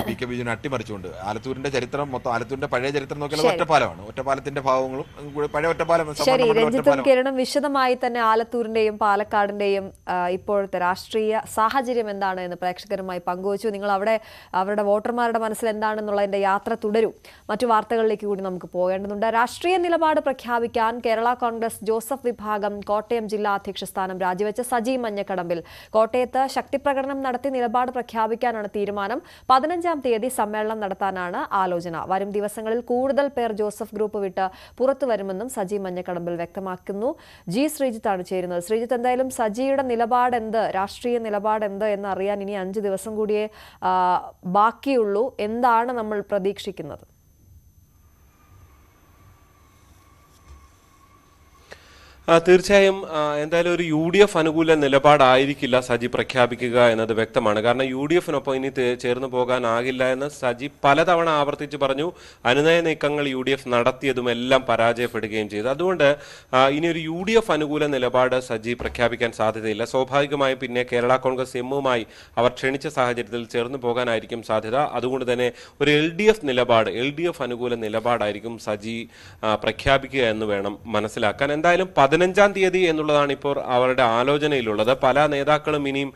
PK ബിജുവിനെ അട്ടിമറിച്ചുകൊണ്ട്. ആലത്തൂരിന്റെ ചരിത്രം മൊത്തം, ആലത്തൂരിന്റെ പഴയ ചരിത്രം നോക്കിയാൽ ഒറ്റപ്പാലമാണ്. ഒറ്റപ്പാലത്തിന്റെ ഭാവങ്ങളും പഴയ ഒറ്റപ്പാലം. ശരി, രഞ്ജിത്തും കിരണും വിശദമായി തന്നെ ആലത്തൂരിന്റെയും പാലക്കാടിന്റെയും ഇപ്പോഴത്തെ രാഷ്ട്രീയ സാഹചര്യം എന്താണ് എന്ന് പ്രേക്ഷകരുമായി പങ്കുവച്ചു. നിങ്ങൾ അവരുടെ വോട്ടർമാരുടെ മനസ്സിൽ എന്താണെന്നുള്ളതിന്റെ യാത്ര തുടരും. മറ്റു വാർത്തകളിലേക്ക് കൂടി നമുക്ക് പോകേണ്ടതുണ്ട്. രാഷ്ട്രീയ നിലപാട് പ്രഖ്യാപിക്കാൻ കേരള കോൺഗ്രസ് ജോസഫ് വിഭാഗം കോട്ടയം ജില്ലാ അധ്യക്ഷ സ്ഥാനം രാജിവെച്ച സജി മഞ്ഞക്കടമ്പിൽ കോട്ടയത്ത് ശക്തിപ്രകടനം നടത്തി നിലപാട് പ്രഖ്യാപിക്കാനാണ് തീരുമാനം. 15-ാം തീയതി സമ്മേളനം നടത്താനാണ് ആലോചന. വരും ദിവസങ്ങളിൽ കൂടുതൽ പേർ ജോസഫ് ഗ്രൂപ്പ് വിട്ട് പുറത്തു വരുമെന്നും സജി മഞ്ഞക്കടമ്പിൽ വ്യക്തമാക്കുന്നു. ശ്രീജിത്താണ് ചേരുന്നത്. ശ്രീജിത്ത്, എന്തായാലും സജിയുടെ നിലപാട് എന്ത്, രാഷ്ട്രീയ നിലപാട് എന്ത് എന്നറിയാൻ ഇനി 5 ദിവസം കൂടിയേ ബാക്കിയുള്ളൂ. എന്താണ് നമ്മൾ പ്രതീക്ഷിക്കുന്നത്? തീർച്ചയായും എന്തായാലും ഒരു UDF അനുകൂല നിലപാടായിരിക്കില്ല സജി പ്രഖ്യാപിക്കുക എന്നത് വ്യക്തമാണ്. കാരണം UDFനൊപ്പം ഇനി ചേർന്ന് പോകാനാകില്ല എന്ന് സജി പലതവണ ആവർത്തിച്ച് പറഞ്ഞു. അനുനയ നീക്കങ്ങൾ UDF നടത്തിയതും എല്ലാം പരാജയപ്പെടുകയും ചെയ്തു. അതുകൊണ്ട് ഇനി ഒരു UDF അനുകൂല നിലപാട് സജി പ്രഖ്യാപിക്കാൻ സാധ്യതയില്ല. സ്വാഭാവികമായും പിന്നെ കേരള കോൺഗ്രസ് എമ്മുമായി അവർ ക്ഷണിച്ച സാഹചര്യത്തിൽ ചേർന്ന് പോകാനായിരിക്കും സാധ്യത. അതുകൊണ്ട് തന്നെ ഒരു LDF അനുകൂല നിലപാടായിരിക്കും സജി പ്രഖ്യാപിക്കുക എന്ന് വേണം മനസ്സിലാക്കാൻ. എന്തായാലും 15-ാം തീയതി എന്നുള്ളതാണ് ഇപ്പോൾ അവരുടെ ആലോചനയിലുള്ളത്. പല നേതാക്കളും ഇനിയും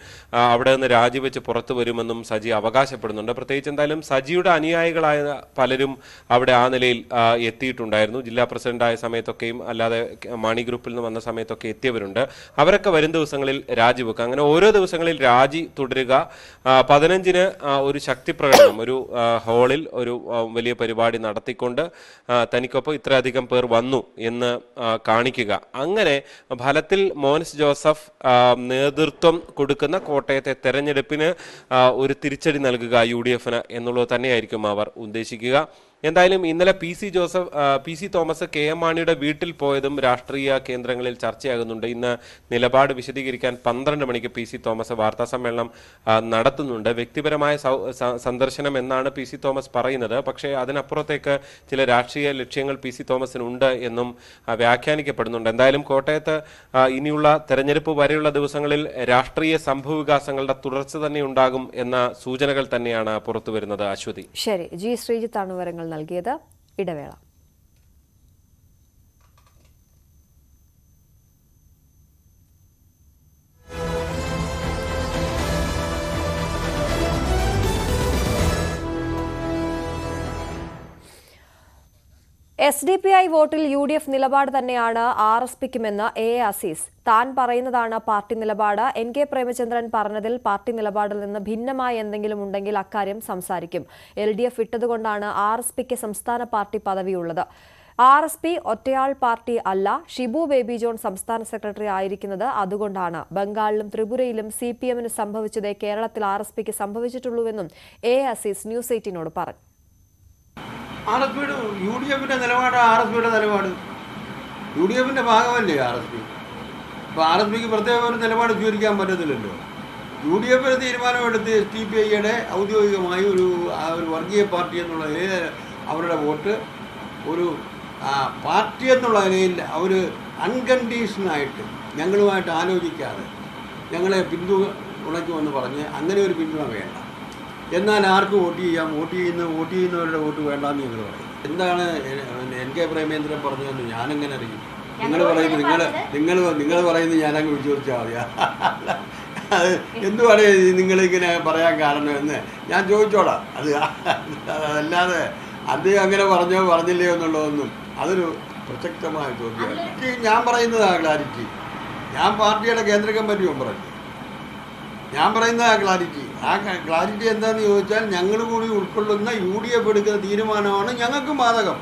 അവിടെ നിന്ന് രാജിവെച്ച് പുറത്തു വരുമെന്നും സജി അവകാശപ്പെടുന്നുണ്ട്. പ്രത്യേകിച്ച് എന്തായാലും സജിയുടെ അനുയായികളായ പലരും അവിടെ ആ നിലയിൽ എത്തിയിട്ടുണ്ടായിരുന്നു. ജില്ലാ പ്രസിഡന്റായ സമയത്തൊക്കെയും അല്ലാതെ മാണി ഗ്രൂപ്പിൽ നിന്ന് വന്ന സമയത്തൊക്കെ എത്തിയവരുണ്ട്. അവരൊക്കെ വരും ദിവസങ്ങളിൽ രാജിവെക്കുക. അങ്ങനെ ഓരോ ദിവസങ്ങളിൽ രാജി തുടരുക. 15-ന് ഒരു ശക്തി പ്രകടനം, ഒരു ഹാളിൽ ഒരു വലിയ പരിപാടി നടത്തിക്കൊണ്ട് തനിക്കൊപ്പം ഇത്രയധികം പേർ വന്നു എന്ന് കാണിക്കുക. അങ്ങനെ ഫലത്തിൽ മോൻസ് ജോസഫ് നേതൃത്വം കൊടുക്കുന്ന കോട്ടയത്തെ തെരഞ്ഞെടുപ്പിന് ഒരു തിരിച്ചടി നൽകുക UDFന് എന്നുള്ളത് തന്നെയായിരിക്കും അവർ ഉദ്ദേശിക്കുക. എന്തായാലും ഇന്നലെ PC തോമസ് KM മാണിയുടെ വീട്ടിൽ പോയതും രാഷ്ട്രീയ കേന്ദ്രങ്ങളിൽ ചർച്ചയാകുന്നുണ്ട്. ഇന്ന് നിലപാട് വിശദീകരിക്കാൻ 12 മണിക്ക് PC തോമസ് വാർത്താ സമ്മേളനം നടത്തുന്നുണ്ട്. വ്യക്തിപരമായ സന്ദർശനം എന്നാണ് PC തോമസ് പറയുന്നത്. പക്ഷേ അതിനപ്പുറത്തേക്ക് ചില രാഷ്ട്രീയ ലക്ഷ്യങ്ങൾ PC തോമസിനുണ്ട് എന്നും വ്യാഖ്യാനിക്കപ്പെടുന്നുണ്ട്. എന്തായാലും കോട്ടയത്ത് ഇനിയുള്ള തെരഞ്ഞെടുപ്പ് വരെയുള്ള ദിവസങ്ങളിൽ രാഷ്ട്രീയ സംഭവവികാസങ്ങളുടെ തുടർച്ച തന്നെ ഉണ്ടാകും എന്ന സൂചനകൾ തന്നെയാണ് പുറത്തു വരുന്നത്. അശ്വതി. ശരി, ശ്രീജിത്താണ് വിവരങ്ങൾ നൽകിയത്. ഇടവേള. SDPI വോട്ടിൽ UDF നിലപാട് തന്നെയാണ് RSPക്കുമെന്ന് AA അസീസ്. താൻ പറയുന്നതാണ് പാർട്ടി നിലപാട്. NK പ്രേമചന്ദ്രൻ പറഞ്ഞതിൽ പാർട്ടി നിലപാടിൽ നിന്ന് ഭിന്നമായ എന്തെങ്കിലും ഉണ്ടെങ്കിൽ അക്കാര്യം സംസാരിക്കും. LDF വിട്ടതുകൊണ്ടാണ് RSPക്ക് സംസ്ഥാന പാർട്ടി പദവിയുള്ളത്. RSP ഒറ്റയാൾ പാർട്ടി അല്ല. ഷിബു ബേബി ജോൺ സംസ്ഥാന സെക്രട്ടറി ആയിരിക്കുന്നത് അതുകൊണ്ടാണ്. ബംഗാളിലും ത്രിപുരയിലും CPMന് സംഭവിച്ചതേ കേരളത്തിൽ RSPക്ക് സംഭവിച്ചിട്ടുള്ളൂവെന്നും AA അസീസ് ന്യൂസ് 18നോട് പറഞ്ഞു. UDFന്റെ നിലപാട് RSPയുടെ നിലപാട്. UDFന്റെ ഭാഗമല്ലേ RSP. അപ്പോൾ RSPക്ക് പ്രത്യേക ഒരു നിലപാട് സ്വീകരിക്കാൻ പറ്റത്തില്ലല്ലോ. UDF തീരുമാനമെടുത്ത് SDPIയുടെ ഔദ്യോഗികമായി ഒരു വർഗീയ പാർട്ടി എന്നുള്ള അവരുടെ വോട്ട് ഒരു പാർട്ടി എന്നുള്ള നിലയിൽ അവർ അൺകണ്ടീഷനായിട്ട് ഞങ്ങളുമായിട്ട് ആലോചിക്കാതെ ഞങ്ങളെ പിന്തുണയ്ക്കുമെന്ന് പറഞ്ഞ് അങ്ങനെ ഒരു പിന്തുണ വേണ്ട. എന്നാൽ ആർക്ക് വോട്ട് ചെയ്യാം, വോട്ട് ചെയ്യുന്നവരുടെ വോട്ട് വേണ്ടാന്ന് ഞങ്ങൾ പറയും. എന്താണ് NK പ്രേമേന്ദ്രൻ പറഞ്ഞതെന്ന് ഞാനെങ്ങനെ അറിയും? നിങ്ങൾ പറയുന്നത് ഞാനങ്ങ് വിശ്വസിച്ചാൽ മതിയാ? അത് എന്തുവാണ് നിങ്ങളിങ്ങനെ പറയാൻ കാരണം എന്ന് ഞാൻ ചോദിച്ചോളാം. അതല്ലാതെ അദ്ദേഹം അങ്ങനെ പറഞ്ഞില്ലയോ എന്നുള്ളതൊന്നും അതൊരു പ്രസക്തമായ ചോദ്യമാണ്. ഞാൻ പറയുന്നതാണ് ക്ലാരിറ്റി. ഞാൻ പാർട്ടിയുടെ കേന്ദ്ര കമ്മിറ്റി മെമ്പറല്ല. ഞാൻ പറയുന്നതാ ക്ലാരിറ്റി. ആ ക്ലാരിറ്റി എന്താണെന്ന് ചോദിച്ചാൽ ഞങ്ങൾ കൂടി ഉൾക്കൊള്ളുന്ന UDF എടുക്കുന്ന തീരുമാനമാണ് ഞങ്ങൾക്കും ബാധകം.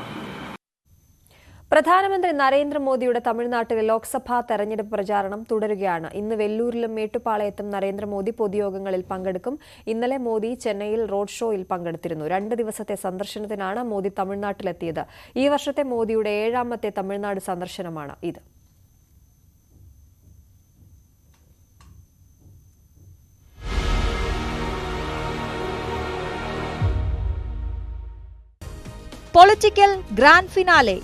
പ്രധാനമന്ത്രി നരേന്ദ്രമോദിയുടെ തമിഴ്നാട്ടിലെ ലോക്സഭാ തെരഞ്ഞെടുപ്പ് പ്രചാരണം തുടരുകയാണ്. ഇന്ന് വെല്ലൂരിലും മേട്ടുപ്പാളയത്തും നരേന്ദ്രമോദി പൊതുയോഗങ്ങളിൽ പങ്കെടുക്കും. ഇന്നലെ മോദി ചെന്നൈയിൽ റോഡ് ഷോയിൽ പങ്കെടുത്തിരുന്നു. 2 ദിവസത്തെ സന്ദർശനത്തിനാണ് മോദി തമിഴ്നാട്ടിലെത്തിയത്. ഈ വർഷത്തെ മോദിയുടെ 7ാമത്തെ തമിഴ്നാട് സന്ദർശനമാണ് ഇത്. Political Grand Finale,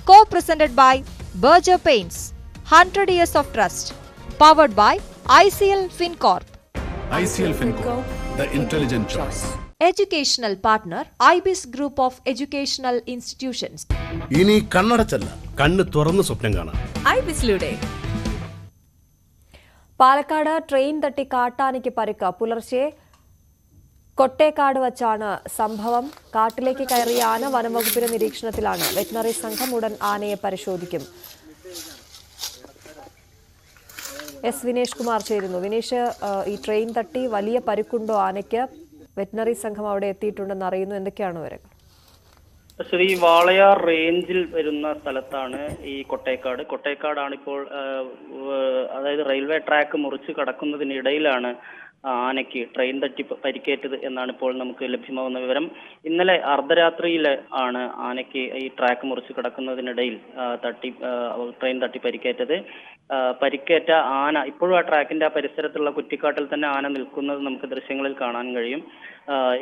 co-presented by Berger Paints, 100 years of trust, powered by ICL FinCorp. ICL FinCorp, the intelligent choice. Educational partner, IBIS Group of Educational Institutions. ഇനി കണ്ണടച്ചല്ല, കണ്ണ് തുറന്ന് സ്വപ്നം കാണാം. IBISലൂടെ. പാലക്കാട് ട്രെയിൻ തട്ടി കാട്ടാനയ്ക്ക് പരിക്ക്. പുലർച്ചെ കൊട്ടേക്കാട് വച്ചാണ് സംഭവം. കാട്ടിലേക്ക് കയറിയ ആന വനംവകുപ്പിന്റെ നിരീക്ഷണത്തിലാണ്. വെറ്റിനറി സംഘം ഉടൻ ആനയെ പരിശോധിക്കും. വിനേഷ് കുമാർ ചേരുന്നു. വിനേഷ്, ഈ ട്രെയിൻ തട്ടി വലിയ പരിക്കുണ്ടോ ആനയ്ക്ക്? വെറ്റിനറി സംഘം അവിടെ എത്തിയിട്ടുണ്ടെന്ന് അറിയുന്നു. എന്തൊക്കെയാണ് വിവരങ്ങൾ? ശ്രീ വാളയാർ റേഞ്ചിൽ വരുന്ന സ്ഥലത്താണ് ഈ കൊട്ടേക്കാടാണ് ഇപ്പോൾ, അതായത് റെയിൽവേ ട്രാക്ക് മുറിച്ച് കടക്കുന്നതിനിടയിലാണ് ആനയ്ക്ക് ട്രെയിൻ തട്ടി പരിക്കേറ്റത് എന്നാണ് ഇപ്പോൾ നമുക്ക് ലഭ്യമാകുന്ന വിവരം. ഇന്നലെ അർദ്ധരാത്രിയിൽ ആണ് ആനയ്ക്ക് ഈ ട്രാക്ക് മുറിച്ച് കിടക്കുന്നതിനിടയിൽ ട്രെയിൻ തട്ടി പരിക്കേറ്റത്. പരിക്കേറ്റ ആന ഇപ്പോഴും ആ ട്രാക്കിന്റെ ആ പരിസരത്തുള്ള കുറ്റിക്കാട്ടിൽ തന്നെ ആന നിൽക്കുന്നത് നമുക്ക് ദൃശ്യങ്ങളിൽ കാണാൻ കഴിയും.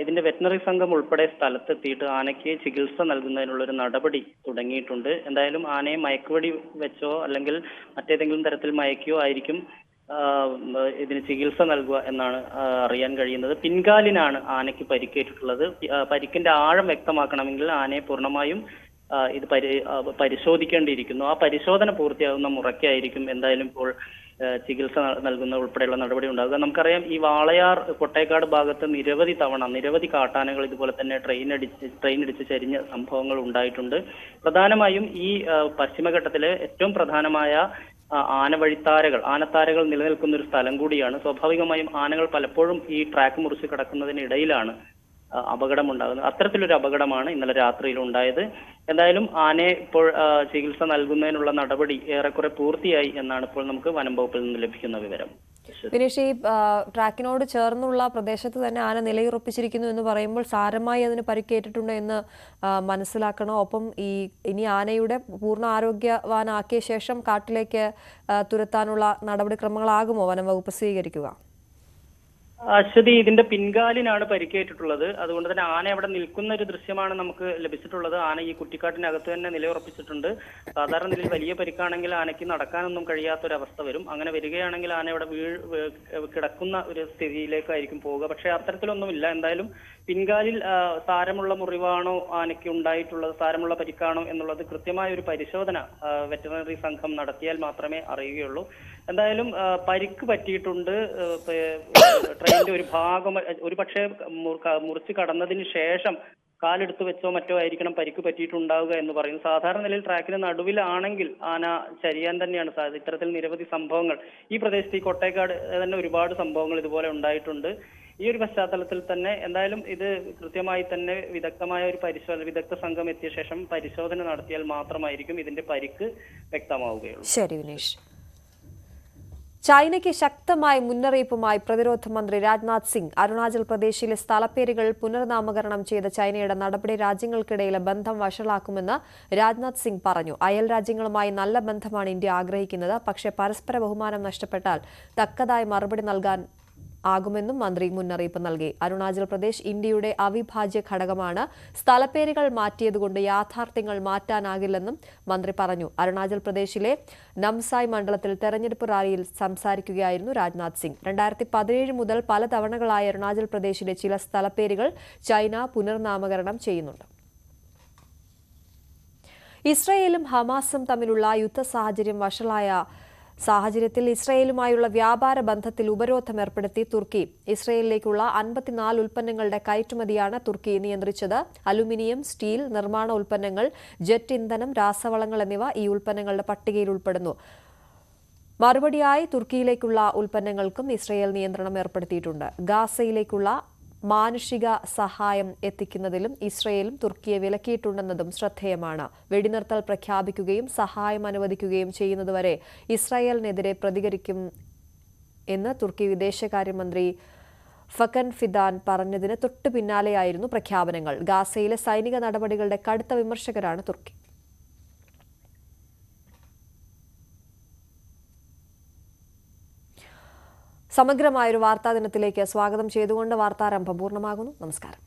ഇതിന്റെ വെറ്റിനറി സംഘം ഉൾപ്പെടെ സ്ഥലത്തെത്തിയിട്ട് ആനയ്ക്ക് ചികിത്സ നൽകുന്നതിനുള്ളൊരു നടപടി തുടങ്ങിയിട്ടുണ്ട്. എന്തായാലും ആനയെ മയക്കുവെടി വെച്ചോ അല്ലെങ്കിൽ മറ്റേതെങ്കിലും തരത്തിൽ മയക്കിയോ ആയിരിക്കും ഇതിന് ചികിത്സ നൽകുക എന്നാണ് അറിയാൻ കഴിയുന്നത്. പിൻകാലിനാണ് ആനയ്ക്ക് പരിക്കേറ്റിട്ടുള്ളത്. പരിക്കിന്റെ ആഴം വ്യക്തമാക്കണമെങ്കിൽ ആനയെ പൂർണ്ണമായും ഇത് പരിശോധിക്കേണ്ടിയിരിക്കുന്നു. ആ പരിശോധന പൂർത്തിയാകുന്ന മുറയ്ക്കായിരിക്കും എന്തായാലും ഇപ്പോൾ ചികിത്സ നൽകുന്ന ഉൾപ്പെടെയുള്ള നടപടി ഉണ്ടാകുക. നമുക്കറിയാം, ഈ വാളയാർ കൊട്ടേക്കാട് ഭാഗത്ത് നിരവധി കാട്ടാനകൾ ഇതുപോലെ തന്നെ ട്രെയിൻ ഇടിച്ച് ചരിഞ്ഞ സംഭവങ്ങൾ ഉണ്ടായിട്ടുണ്ട്. പ്രധാനമായും ഈ പശ്ചിമഘട്ടത്തിലെ ഏറ്റവും പ്രധാനമായ ആനത്താരകൾ നിലനിൽക്കുന്ന ഒരു സ്ഥലം കൂടിയാണ്. സ്വാഭാവികമായും ആനകൾ പലപ്പോഴും ഈ ട്രാക്ക് മുറിച്ച് കിടക്കുന്നതിനിടയിലാണ് അപകടമുണ്ടാകുന്നത്. അത്തരത്തിലൊരു അപകടമാണ് ഇന്നലെ രാത്രിയിൽ ഉണ്ടായത്. എന്തായാലും ആനയെ ഇപ്പോൾ ചികിത്സ നൽകുന്നതിനുള്ള നടപടി ഏറെക്കുറെ പൂർത്തിയായി എന്നാണ് ഇപ്പോൾ നമുക്ക് വനം വകുപ്പിൽ നിന്ന് ലഭിക്കുന്ന വിവരം. വിനേഷ്, ഈ ട്രാക്കിനോട് ചേർന്നുള്ള പ്രദേശത്ത് തന്നെ ആന നിലയുറപ്പിച്ചിരിക്കുന്നു എന്ന് പറയുമ്പോൾ സാരമായി അതിന് പരിക്കേറ്റിട്ടുണ്ട് എന്ന് മനസ്സിലാക്കണോ? ഒപ്പം ഇനി ആനയുടെ പൂർണ്ണ ആരോഗ്യവാനാക്കിയ ശേഷം കാട്ടിലേക്ക് തുരത്താനുള്ള നടപടിക്രമങ്ങളാകുമോ വനം വകുപ്പ് സ്വീകരിക്കുക? അശ്വതി, ഇതിന്റെ പിൻകാലിനാണ് പരിക്കേറ്റിട്ടുള്ളത്. അതുകൊണ്ട് തന്നെ ആന അവിടെ നിൽക്കുന്ന ഒരു ദൃശ്യമാണ് നമുക്ക് ലഭിച്ചിട്ടുള്ളത്. ആന ഈ കുറ്റിക്കാട്ടിനകത്ത് തന്നെ നിലയുറപ്പിച്ചിട്ടുണ്ട്. സാധാരണ നിലയിൽ വലിയ പരിക്കാണെങ്കിൽ ആനയ്ക്ക് നടക്കാനൊന്നും കഴിയാത്തൊരവസ്ഥ വരും. അങ്ങനെ വരികയാണെങ്കിൽ ആന ഇവിടെ കിടക്കുന്ന ഒരു സ്ഥിതിയിലേക്കായിരിക്കും പോവുക. പക്ഷെ അത്തരത്തിലൊന്നുമില്ല. എന്തായാലും പിൻകാലിൽ സാരമുള്ള മുറിവാണോ ആനയ്ക്ക് ഉണ്ടായിട്ടുള്ളത്, സാരമുള്ള പരിക്കാണോ എന്നുള്ളത് കൃത്യമായ ഒരു പരിശോധന വെറ്ററിനറി സംഘം നടത്തിയാൽ മാത്രമേ അറിയുകയുള്ളൂ. എന്തായാലും പരിക്ക് പറ്റിയിട്ടുണ്ട്. ട്രെയിനിന്റെ ഒരു ഭാഗം ഒരു പക്ഷേ മുറിച്ച് കടന്നതിന് ശേഷം കാലെടുത്ത് വെച്ചോ മറ്റോ ആയിരിക്കണം പരിക്ക് പറ്റിയിട്ടുണ്ടാവുക എന്ന് പറയുന്നു. സാധാരണ നിലയിൽ ട്രാക്കിന് നടുവിലാണെങ്കിൽ ആന ചരിയാൻ തന്നെയാണ് സാധ്യത. ഇത്തരത്തിൽ നിരവധി സംഭവങ്ങൾ ഈ പ്രദേശത്ത്, ഈ കൊട്ടേക്കാട് തന്നെ ഒരുപാട് സംഭവങ്ങൾ ഇതുപോലെ ഉണ്ടായിട്ടുണ്ട്. ഈ ഒരു പശ്ചാത്തലത്തിൽ തന്നെ എന്തായാലും ഇത് കൃത്യമായി തന്നെ വിദഗ്ധ സംഘം എത്തിയ ശേഷം പരിശോധന നടത്തിയാൽ മാത്രമായിരിക്കും ഇതിന്റെ പരിക്ക് വ്യക്തമാവുകയുള്ളൂ. ശരി വിനേഷ്. ചൈനയ്ക്ക് ശക്തമായ മുന്നറിയിപ്പുമായി പ്രതിരോധ മന്ത്രി രാജ്നാഥ് സിംഗ്. അരുണാചൽ പ്രദേശിലെ സ്ഥലപ്പേരുകൾ പുനർനാമകരണം ചെയ്ത ചൈനയുടെ നടപടി രാജ്യങ്ങൾക്കിടയിലെ ബന്ധം വഷളാക്കുമെന്ന് രാജ്നാഥ് സിംഗ് പറഞ്ഞു. അയൽ രാജ്യങ്ങളുമായി നല്ല ബന്ധമാണ് ഇന്ത്യ ആഗ്രഹിക്കുന്നത്. പക്ഷേ പരസ്പര ബഹുമാനം നഷ്ടപ്പെട്ടാൽ തക്കതായ മറുപടി നൽകാൻ ആകുമെന്നും മന്ത്രി മുന്നറിയിപ്പ് നൽകി. അരുണാചൽ പ്രദേശ് ഇന്ത്യയുടെ അവിഭാജ്യ ഘടകമാണ്. സ്ഥലപ്പേരുകൾ മാറ്റിയതുകൊണ്ട് യാഥാർത്ഥ്യങ്ങൾ മാറ്റാനാകില്ലെന്നും മന്ത്രി പറഞ്ഞു. അരുണാചൽ പ്രദേശിലെ നംസായ് മണ്ഡലത്തിൽ തെരഞ്ഞെടുപ്പ് റാലിയിൽ സംസാരിക്കുകയായിരുന്നു രാജ്നാഥ് സിംഗ്. 2017 മുതൽ പല തവണകളായി അരുണാചൽ പ്രദേശിലെ ചില സ്ഥലപ്പേരുകൾ ചൈന പുനർനാമകരണം ചെയ്യുന്നുണ്ട്. ഇസ്രയേലും ഹമാസും തമ്മിലുള്ള യുദ്ധ സാഹചര്യം വഷളായ സാഹചര്യത്തിൽ ഇസ്രയേലുമായുള്ള വ്യാപാര ബന്ധത്തിൽ ഉപരോധം ഏർപ്പെടുത്തി തുർക്കി. ഇസ്രയേലിലേക്കുള്ള 54 ഉൽപ്പന്നങ്ങളുടെ കയറ്റുമതിയാണ് തുർക്കി നിയന്ത്രിച്ചത്. അലുമിനിയം, സ്റ്റീൽ, നിർമ്മാണ ഉൽപ്പന്നങ്ങൾ, ജെറ്റ് ഇന്ധനം, രാസവളങ്ങൾ എന്നിവ ഈ ഉൽപ്പന്നങ്ങളുടെ പട്ടികയിൽ ഉൾപ്പെടുന്നു. മറുപടിയായി തുർക്കിയിലേക്കുള്ള ഉൽപ്പന്നങ്ങൾക്കും ഇസ്രയേൽ നിയന്ത്രണം ഏർപ്പെടുത്തിയിട്ടുണ്ട്. ഗാസയിലേക്കുള്ള മാനുഷിക സഹായം എത്തിക്കുന്നതിലും ഇസ്രയേലും തുർക്കിയെ വിലക്കിയിട്ടുണ്ടെന്നതും ശ്രദ്ധേയമാണ്. വെടിനിർത്തൽ പ്രഖ്യാപിക്കുകയും സഹായം അനുവദിക്കുകയും ചെയ്യുന്നതുവരെ ഇസ്രായേലിനെതിരെ പ്രതികരിക്കും എന്ന് തുർക്കി വിദേശകാര്യമന്ത്രി ഫക്കൻ ഫിദാൻ പറഞ്ഞതിന് തൊട്ടു പിന്നാലെയായിരുന്നു പ്രഖ്യാപനങ്ങൾ. ഗാസയിലെ സൈനിക നടപടികളുടെ കടുത്ത വിമർശകരാണ് തുർക്കി. സമഗ്രമായൊരു വാർത്താ ദിനത്തിലേക്ക് സ്വാഗതം ചെയ്തുകൊണ്ട് വാർത്താരംഭം പൂർണ്ണമാകുന്നു. നമസ്കാരം.